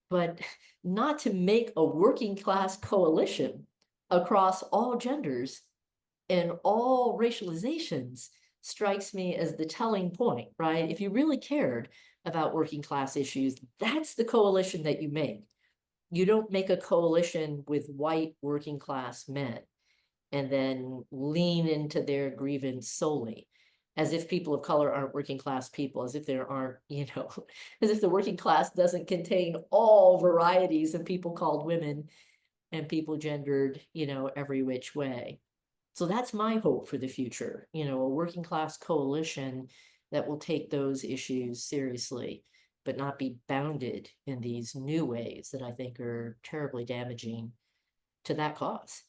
but not to make a working class coalition across all genders and all racializations strikes me as the telling point, right? If you really cared about working class issues, that's the coalition that you make. You don't make a coalition with white working class men and then lean into their grievance solely, as if people of color aren't working class people, as if there aren't, as if the working class doesn't contain all varieties of people called women and people gendered, every which way. So that's my hope for the future, a working class coalition that will take those issues seriously, but not be bounded in these new ways that I think are terribly damaging to that cause.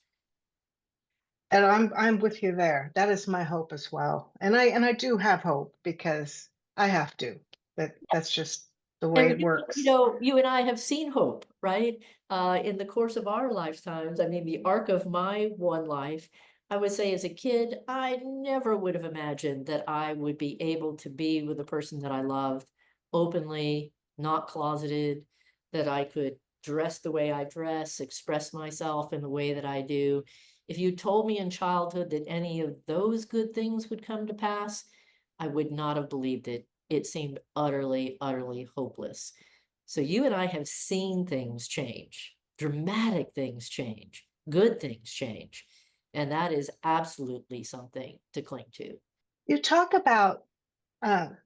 And I'm with you there. That is my hope as well. And I do have hope because I have to. That's just the way And it works. you and I have seen hope, right? In the course of our lifetimes. I mean, the arc of my one life, I would say as a kid, I never would have imagined that I would be able to be with the person that I loved openly, not closeted, that I could dress the way I dress, express myself in the way that I do. If you told me in childhood that any of those good things would come to pass, I would not have believed it. It seemed utterly, utterly hopeless. So you and I have seen things change, dramatic things change, good things change. And that is absolutely something to cling to. You talk about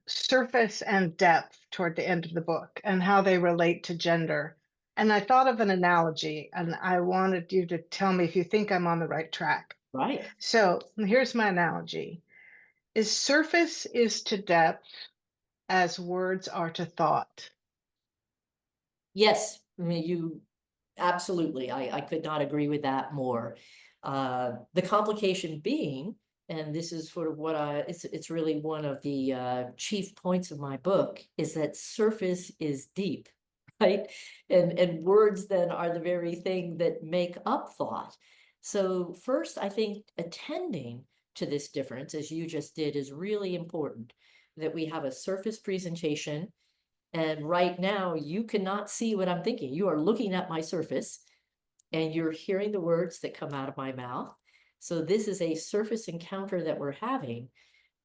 surface and depth toward the end of the book and how they relate to gender. And I thought of an analogy, and I wanted you to tell me if you think I'm on the right track. Right. So here's my analogy. Is surface is to depth as words are to thought. Yes. I mean, you absolutely. I could not agree with that more. The complication being, and this is sort of what it's really one of the chief points of my book, is that surface is deep, right? And words then are the very thing that make up thought. So first, I think attending to this difference, as you just did, is really important, that we have a surface presentation. And right now, you cannot see what I'm thinking. You are looking at my surface and you're hearing the words that come out of my mouth. So this is a surface encounter that we're having,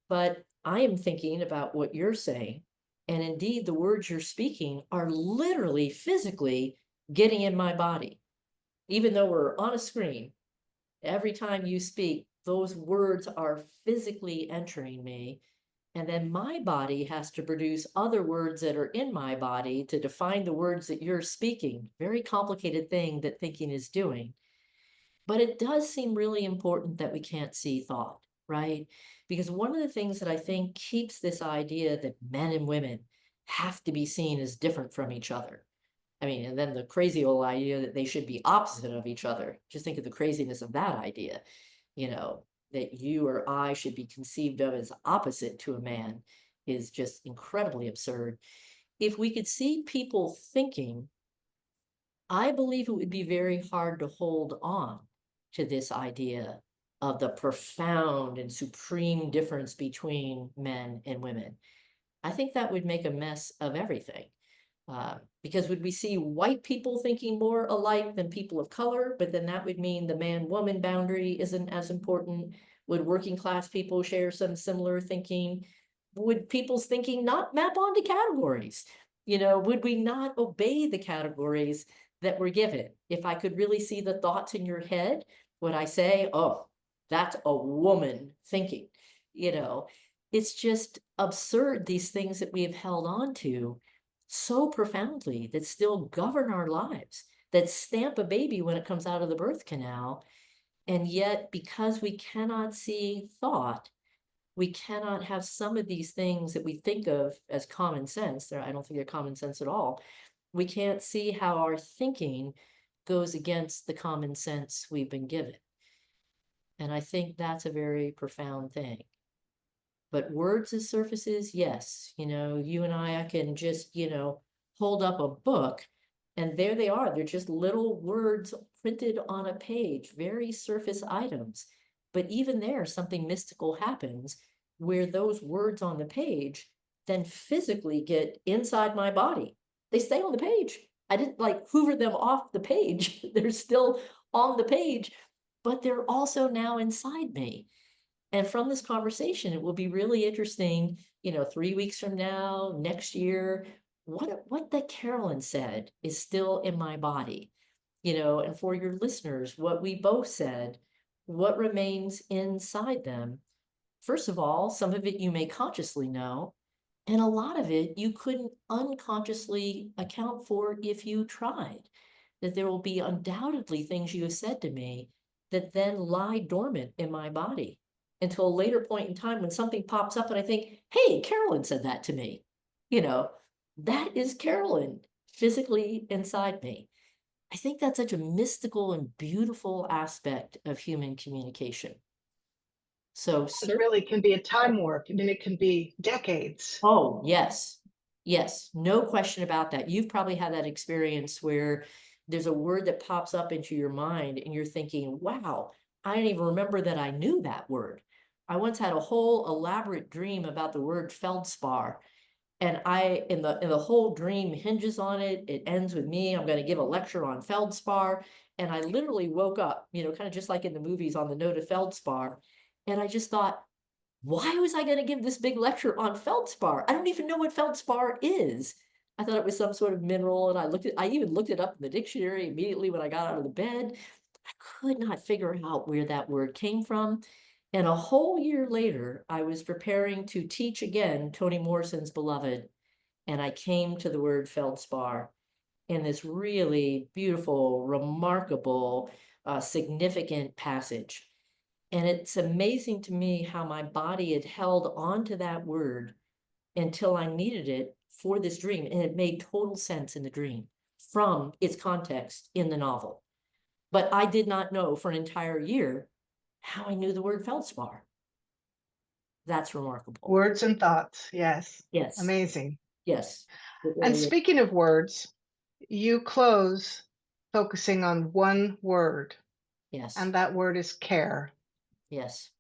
but I am thinking about what you're saying. And indeed, the words you're speaking are literally physically getting in my body. Even though we're on a screen, every time you speak, those words are physically entering me. And then my body has to produce other words that are in my body to define the words that you're speaking. Very complicated thing that thinking is doing. But it does seem really important that we can't see thought, right? Because one of the things that I think keeps this idea that men and women have to be seen as different from each other. I mean, and then the crazy old idea that they should be opposite of each other. Just think of the craziness of that idea, that you or I should be conceived of as opposite to a man is just incredibly absurd. If we could see people thinking, I believe it would be very hard to hold on to this idea of the profound and supreme difference between men and women. I think that would make a mess of everything. Because would we see white people thinking more alike than people of color, but then that would mean the man-woman boundary isn't as important? Would working class people share some similar thinking? Would people's thinking not map onto categories? Would we not obey the categories that we're given. If I could really see the thoughts in your head, would I say, oh, that's a woman thinking? You know, it's just absurd, these things that we have held on to so profoundly that still govern our lives, that stamp a baby when it comes out of the birth canal. And yet, because we cannot see thought, we cannot have some of these things that we think of as common sense. I don't think they're common sense at all. We can't see how our thinking goes against the common sense we've been given. And I think that's a very profound thing. But words as surfaces, yes, you and I can just, hold up a book and there they are. They're just little words printed on a page, very surface items. But even there, something mystical happens where those words on the page then physically get inside my body. They stay on the page. I didn't like hoover them off the page. They're still on the page, but they're also now inside me. And from this conversation, it will be really interesting, 3 weeks from now, next year, what that Carolyn said is still in my body, and for your listeners, what we both said, what remains inside them. First of all, some of it you may consciously know, and a lot of it you couldn't unconsciously account for if you tried. That there will be undoubtedly things you have said to me that then lie dormant in my body until a later point in time when something pops up and I think, hey, Carolyn said that to me. That is Carolyn physically inside me. I think that's such a mystical and beautiful aspect of human communication. So It really can be a time warp. I mean, it can be decades. Oh, yes. Yes, no question about that. You've probably had that experience where there's a word that pops up into your mind and you're thinking, wow, I didn't even remember that I knew that word. I once had a whole elaborate dream about the word feldspar. And in the whole dream hinges on it. It ends with me. I'm going to give a lecture on feldspar. And I literally woke up, kind of just like in the movies on the note of feldspar. And I just thought, why was I going to give this big lecture on feldspar? I don't even know what feldspar is. I thought it was some sort of mineral, and I even looked it up in the dictionary immediately when I got out of the bed. I could not figure out where that word came from. And a whole year later, I was preparing to teach again Toni Morrison's Beloved, and I came to the word feldspar in this really beautiful, remarkable, significant passage. And it's amazing to me how my body had held on to that word until I needed it for this dream. And it made total sense in the dream from its context in the novel. But I did not know for an entire year how I knew the word feldspar. That's remarkable. Words and thoughts. Yes. Yes. Amazing. Yes. And speaking of words, you close focusing on one word. Yes. And that word is care. Yes.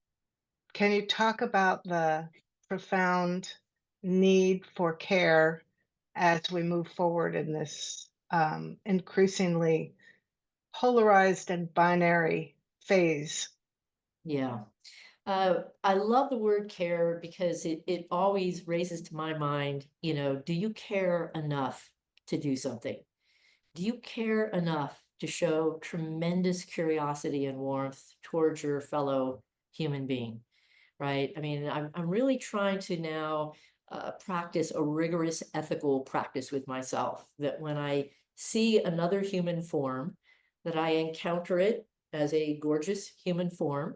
Can you talk about the profound need for care as we move forward in this increasingly polarized and binary phase? Yeah. I love the word care because it always raises to my mind, do you care enough to do something? Do you care enough to show tremendous curiosity and warmth towards your fellow human being, right? I mean, I'm really trying to now practice a rigorous ethical practice with myself, that when I see another human form, that I encounter it as a gorgeous human form,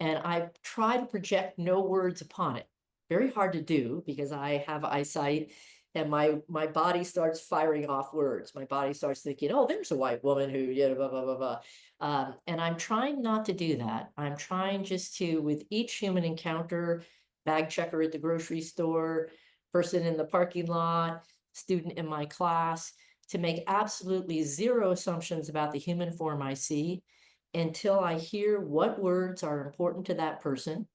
and I try to project no words upon it. Very hard to do because I have eyesight and my body starts firing off words. My body starts thinking, oh, there's a white woman who, blah, blah, blah, blah. And I'm trying not to do that. I'm trying just to, with each human encounter, bag checker at the grocery store, person in the parking lot, student in my class, to make absolutely zero assumptions about the human form I see until I hear what words are important to that person,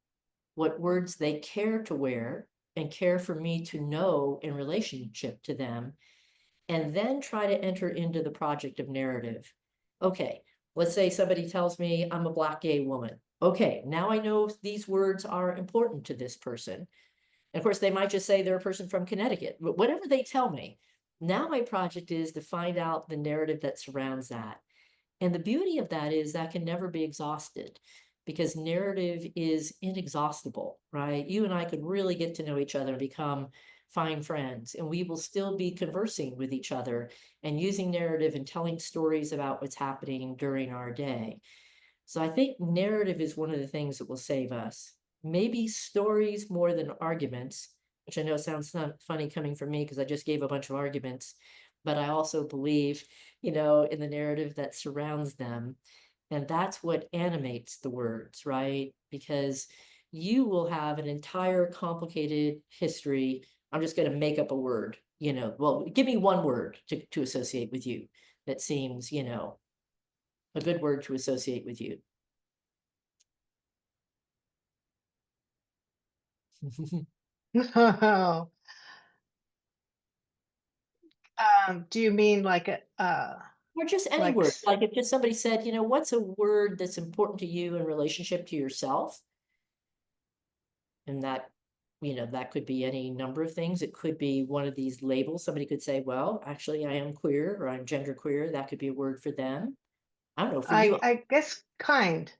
what words they care to wear and care for me to know in relationship to them, and then try to enter into the project of narrative. Okay, let's say somebody tells me I'm a Black gay woman. Okay, now I know these words are important to this person. And of course, they might just say they're a person from Connecticut, but whatever they tell me, Now my project is to find out the narrative that surrounds that. And the beauty of that is that can never be exhausted because narrative is inexhaustible, right? You and I could really get to know each other and become fine friends, and we will still be conversing with each other and using narrative and telling stories about what's happening during our day. So I think narrative is one of the things that will save us. Maybe stories more than arguments, which I know sounds not funny coming from me because I just gave a bunch of arguments, but I also believe, in the narrative that surrounds them. And that's what animates the words, right? Because you will have an entire complicated history. I'm just going to make up a word, well, give me one word to associate with you that seems, a good word to associate with you. Do you mean like a Or just any like word, like if just somebody said, what's a word that's important to you in relationship to yourself? And that could be any number of things. It could be one of these labels. Somebody could say, well, actually, I am queer or I'm gender queer. That could be a word for them. I don't know, for you. I guess kind.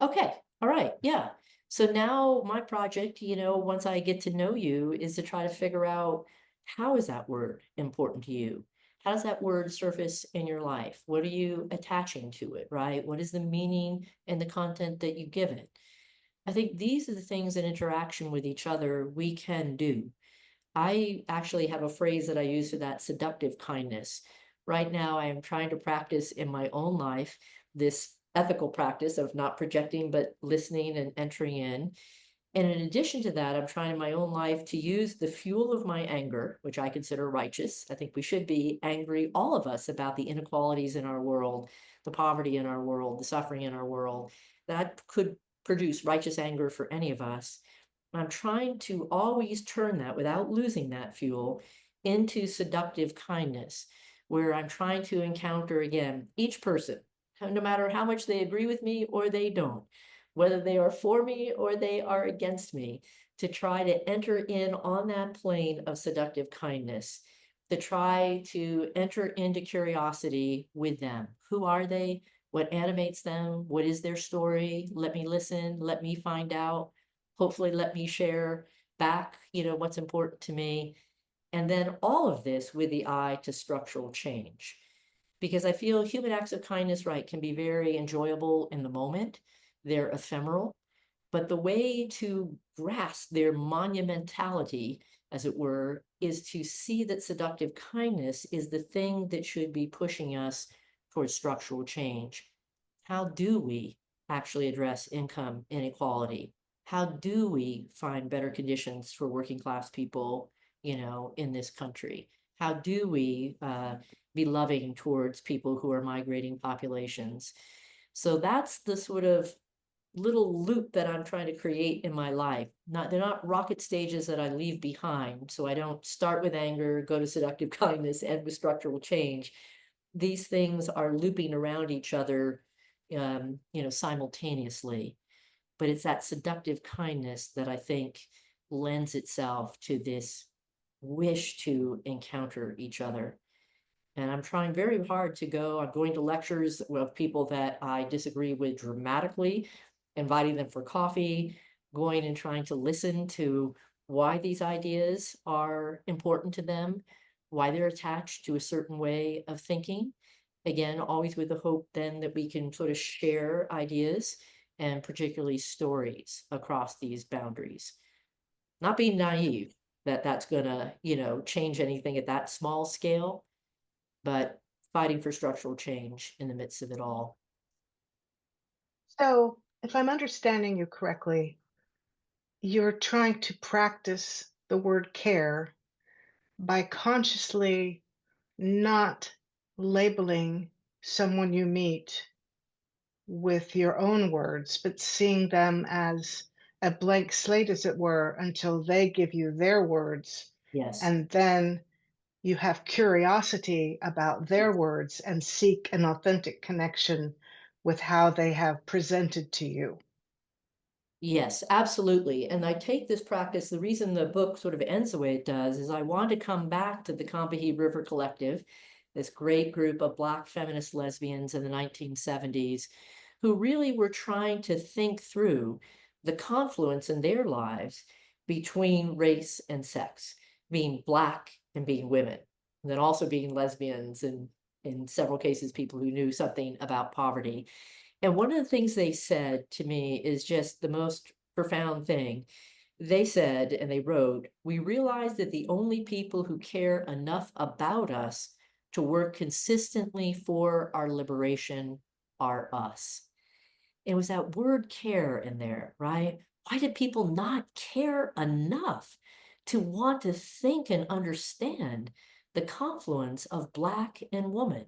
Okay, all right, yeah. So now my project, once I get to know you, is to try to figure out how is that word important to you? How does that word surface in your life? What are you attaching to it, right? What is the meaning and the content that you give it? I think these are the things in interaction with each other we can do. I actually have a phrase that I use for that: seductive kindness. Right now, I am trying to practice in my own life this ethical practice of not projecting, but listening and entering in. And in addition to that, I'm trying in my own life to use the fuel of my anger, which I consider righteous. I think we should be angry, all of us, about the inequalities in our world, the poverty in our world, the suffering in our world. That could produce righteous anger for any of us. I'm trying to always turn that without losing that fuel into seductive kindness, where I'm trying to encounter again each person, no matter how much they agree with me or they don't, whether they are for me or they are against me, to try to enter in on that plane of seductive kindness, to try to enter into curiosity with them. Who are they? What animates them? What is their story? Let me listen. Let me find out. Hopefully let me share back, what's important to me. And then all of this with the eye to structural change. Because I feel human acts of kindness, right, can be very enjoyable in the moment. They're ephemeral, but the way to grasp their monumentality, as it were, is to see that seductive kindness is the thing that should be pushing us towards structural change. How do we actually address income inequality? How do we find better conditions for working class people, in this country? How do we be loving towards people who are migrating populations? So that's the sort of little loop that I'm trying to create in my life. They're not rocket stages that I leave behind. So I don't start with anger, go to seductive kindness, end with structural change. These things are looping around each other, simultaneously. But it's that seductive kindness that I think lends itself to this wish to encounter each other. And I'm trying very hard I'm going to lectures of people that I disagree with dramatically, inviting them for coffee, going and trying to listen to why these ideas are important to them, why they're attached to a certain way of thinking. Again, always with the hope then that we can sort of share ideas and particularly stories across these boundaries. Not being naive that that's gonna, change anything at that small scale, but fighting for structural change in the midst of it all. So, if I'm understanding you correctly, you're trying to practice the word care by consciously not labeling someone you meet with your own words, but seeing them as a blank slate, as it were, until they give you their words. Yes. And then you have curiosity about their words and seek an authentic connection with how they have presented to you. Yes, absolutely. And I take this practice, the reason the book sort of ends the way it does is I want to come back to the Combahee River Collective, this great group of Black feminist lesbians in the 1970s who really were trying to think through the confluence in their lives between race and sex, being Black and being women, and then also being lesbians and in several cases, people who knew something about poverty. And one of the things they said to me is just the most profound thing. They said, and they wrote, we realize that the only people who care enough about us to work consistently for our liberation are us. It was that word care in there, right? Why did people not care enough to want to think and understand the confluence of Black and woman?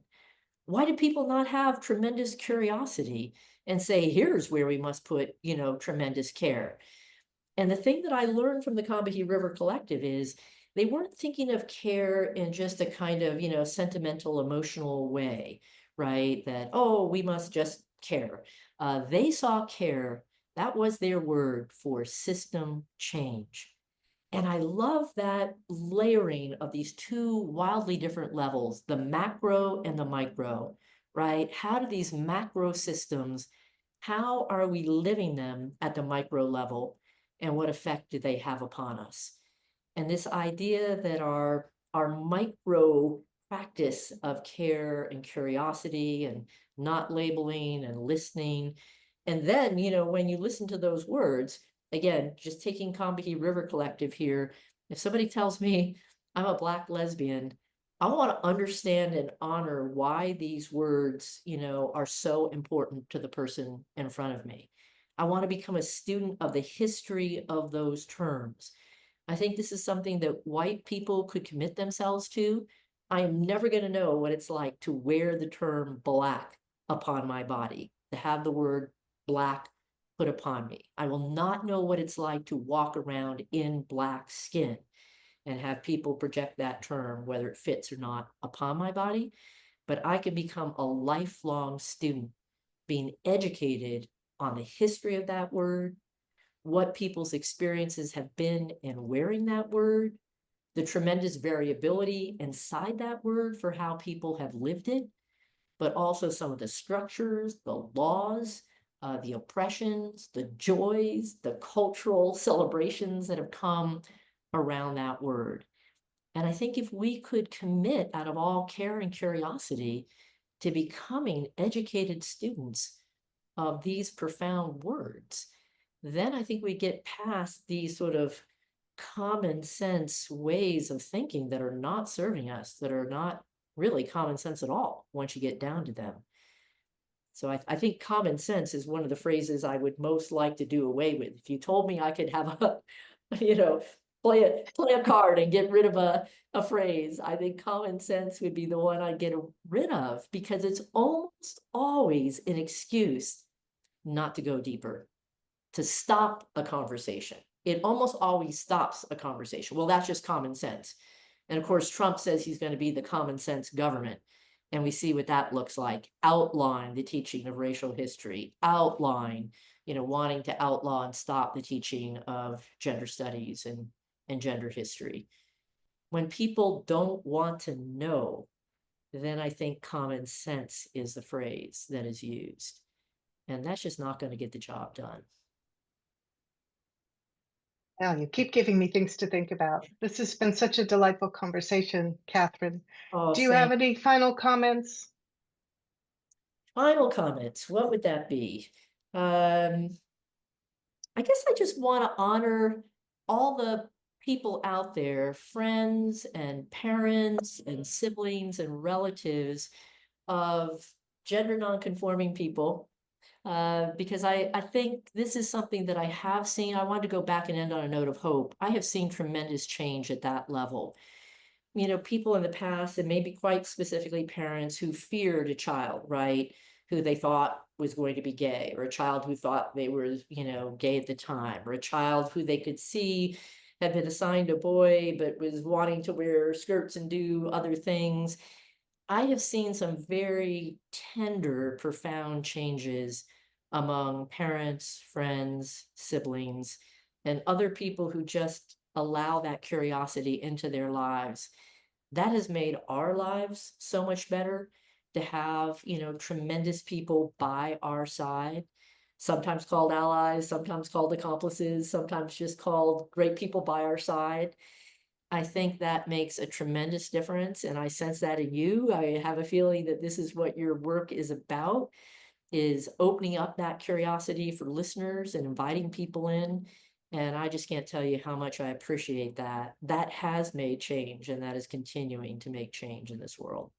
Why do people not have tremendous curiosity and say, here's where we must put, tremendous care? And the thing that I learned from the Combahee River Collective is they weren't thinking of care in just a kind of, sentimental, emotional way, right? That, oh, we must just care. They saw care, that was their word for system change. And I love that layering of these two wildly different levels, the macro and the micro, right? How do these macro systems, how are we living them at the micro level? And what effect do they have upon us? And this idea that our micro practice of care and curiosity and not labeling and listening. And then, when you listen to those words, again, just taking Combahee River Collective here, if somebody tells me I'm a Black lesbian, I want to understand and honor why these words, are so important to the person in front of me. I want to become a student of the history of those terms. I think this is something that white people could commit themselves to. I am never going to know what it's like to wear the term Black upon my body, to have the word Black put upon me. I will not know what it's like to walk around in Black skin and have people project that term, whether it fits or not, upon my body. But I can become a lifelong student, being educated on the history of that word, what people's experiences have been in wearing that word, the tremendous variability inside that word for how people have lived it, but also some of the structures, the laws, the oppressions, the joys, the cultural celebrations that have come around that word. And I think if we could commit out of all care and curiosity to becoming educated students of these profound words, then I think we get past these sort of common sense ways of thinking that are not serving us, that are not really common sense at all once you get down to them. So I think common sense is one of the phrases I would most like to do away with. If you told me I could have a, play a card and get rid of a phrase, I think common sense would be the one I'd get rid of, because it's almost always an excuse not to go deeper, to stop a conversation. It almost always stops a conversation. Well, that's just common sense. And of course, Trump says he's going to be the common sense government. And we see what that looks like. Outline the teaching of racial history, outline, wanting to outlaw and stop the teaching of gender studies and gender history. When people don't want to know, then I think common sense is the phrase that is used. And that's just not going to get the job done. Now, you keep giving me things to think about. This has been such a delightful conversation, Kathryn. Oh, Do you have any final comments? Final comments, what would that be? I guess I just want to honor all the people out there, friends and parents and siblings and relatives of gender nonconforming people, because I think this is something that I have seen. I wanted to go back and end on a note of hope. I have seen tremendous change at that level. People in the past, and maybe quite specifically parents who feared a child, right? Who they thought was going to be gay, or a child who thought they were, gay at the time, or a child who they could see had been assigned a boy, but was wanting to wear skirts and do other things. I have seen some very tender, profound changes among parents, friends, siblings, and other people who just allow that curiosity into their lives. That has made our lives so much better to have, tremendous people by our side, sometimes called allies, sometimes called accomplices, sometimes just called great people by our side. I think that makes a tremendous difference, and I sense that in you. I have a feeling that this is what your work is about, is opening up that curiosity for listeners and inviting people in. And I just can't tell you how much I appreciate that. That has made change, and that is continuing to make change in this world.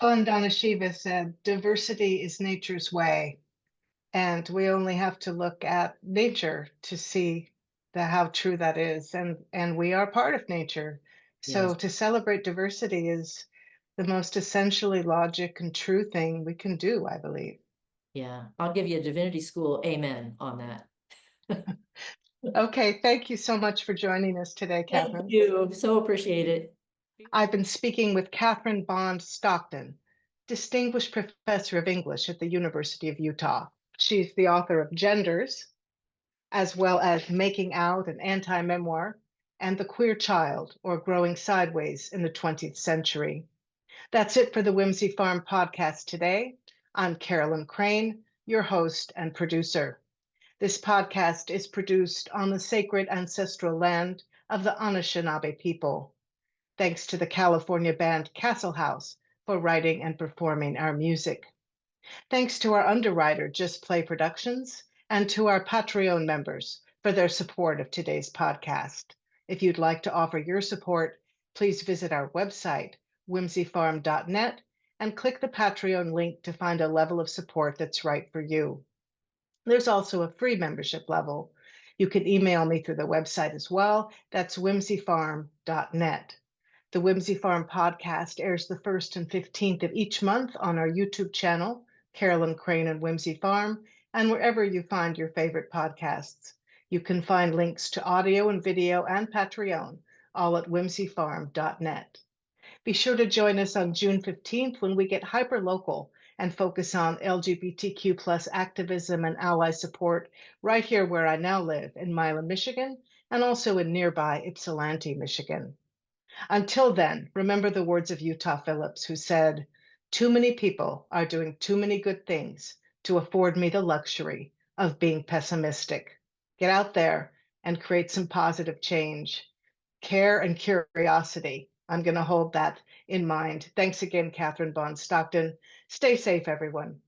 Vandana Shiva said, diversity is nature's way. And we only have to look at nature to see how true that is. And we are part of nature. So Yes. to celebrate diversity is the most essentially logic and true thing we can do, I believe. Yeah. I'll give you a divinity school amen on that. Okay, thank you so much for joining us today, Thank Kathryn. you. So appreciate it. I've been speaking with Kathryn Bond Stockton, Distinguished Professor of English at the University of Utah. She's the author of Genders, as well as Making Out, an Anti-Memoir, and The Queer Child, or Growing Sideways in the 20th Century. That's it for the Whimsy Farm podcast today. I'm Carolyn Crane, your host and producer. This podcast is produced on the sacred ancestral land of the Anishinaabe people. Thanks to the California band Castle House for writing and performing our music. Thanks to our underwriter, Just Play Productions, and to our Patreon members for their support of today's podcast. If you'd like to offer your support, please visit our website, whimsyfarm.net, and click the Patreon link to find a level of support that's right for you. There's also a free membership level. You can email me through the website as well. That's whimsyfarm.net. The Whimsy Farm podcast airs the 1st and 15th of each month on our YouTube channel, Carolyn Crane and Whimsy Farm, and wherever you find your favorite podcasts. You can find links to audio and video and Patreon, all at whimsyfarm.net. Be sure to join us on June 15th when we get hyper-local and focus on LGBTQ plus activism and ally support right here where I now live in Milan, Michigan, and also in nearby Ypsilanti, Michigan. Until then, remember the words of Utah Phillips, who said, "Too many people are doing too many good things to afford me the luxury of being pessimistic." Get out there and create some positive change. Care and curiosity. I'm going to hold that in mind. Thanks again, Kathryn Bond Stockton. Stay safe, everyone.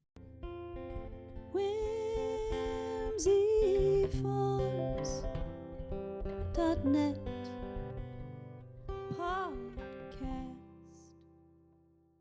whimsyfarms.net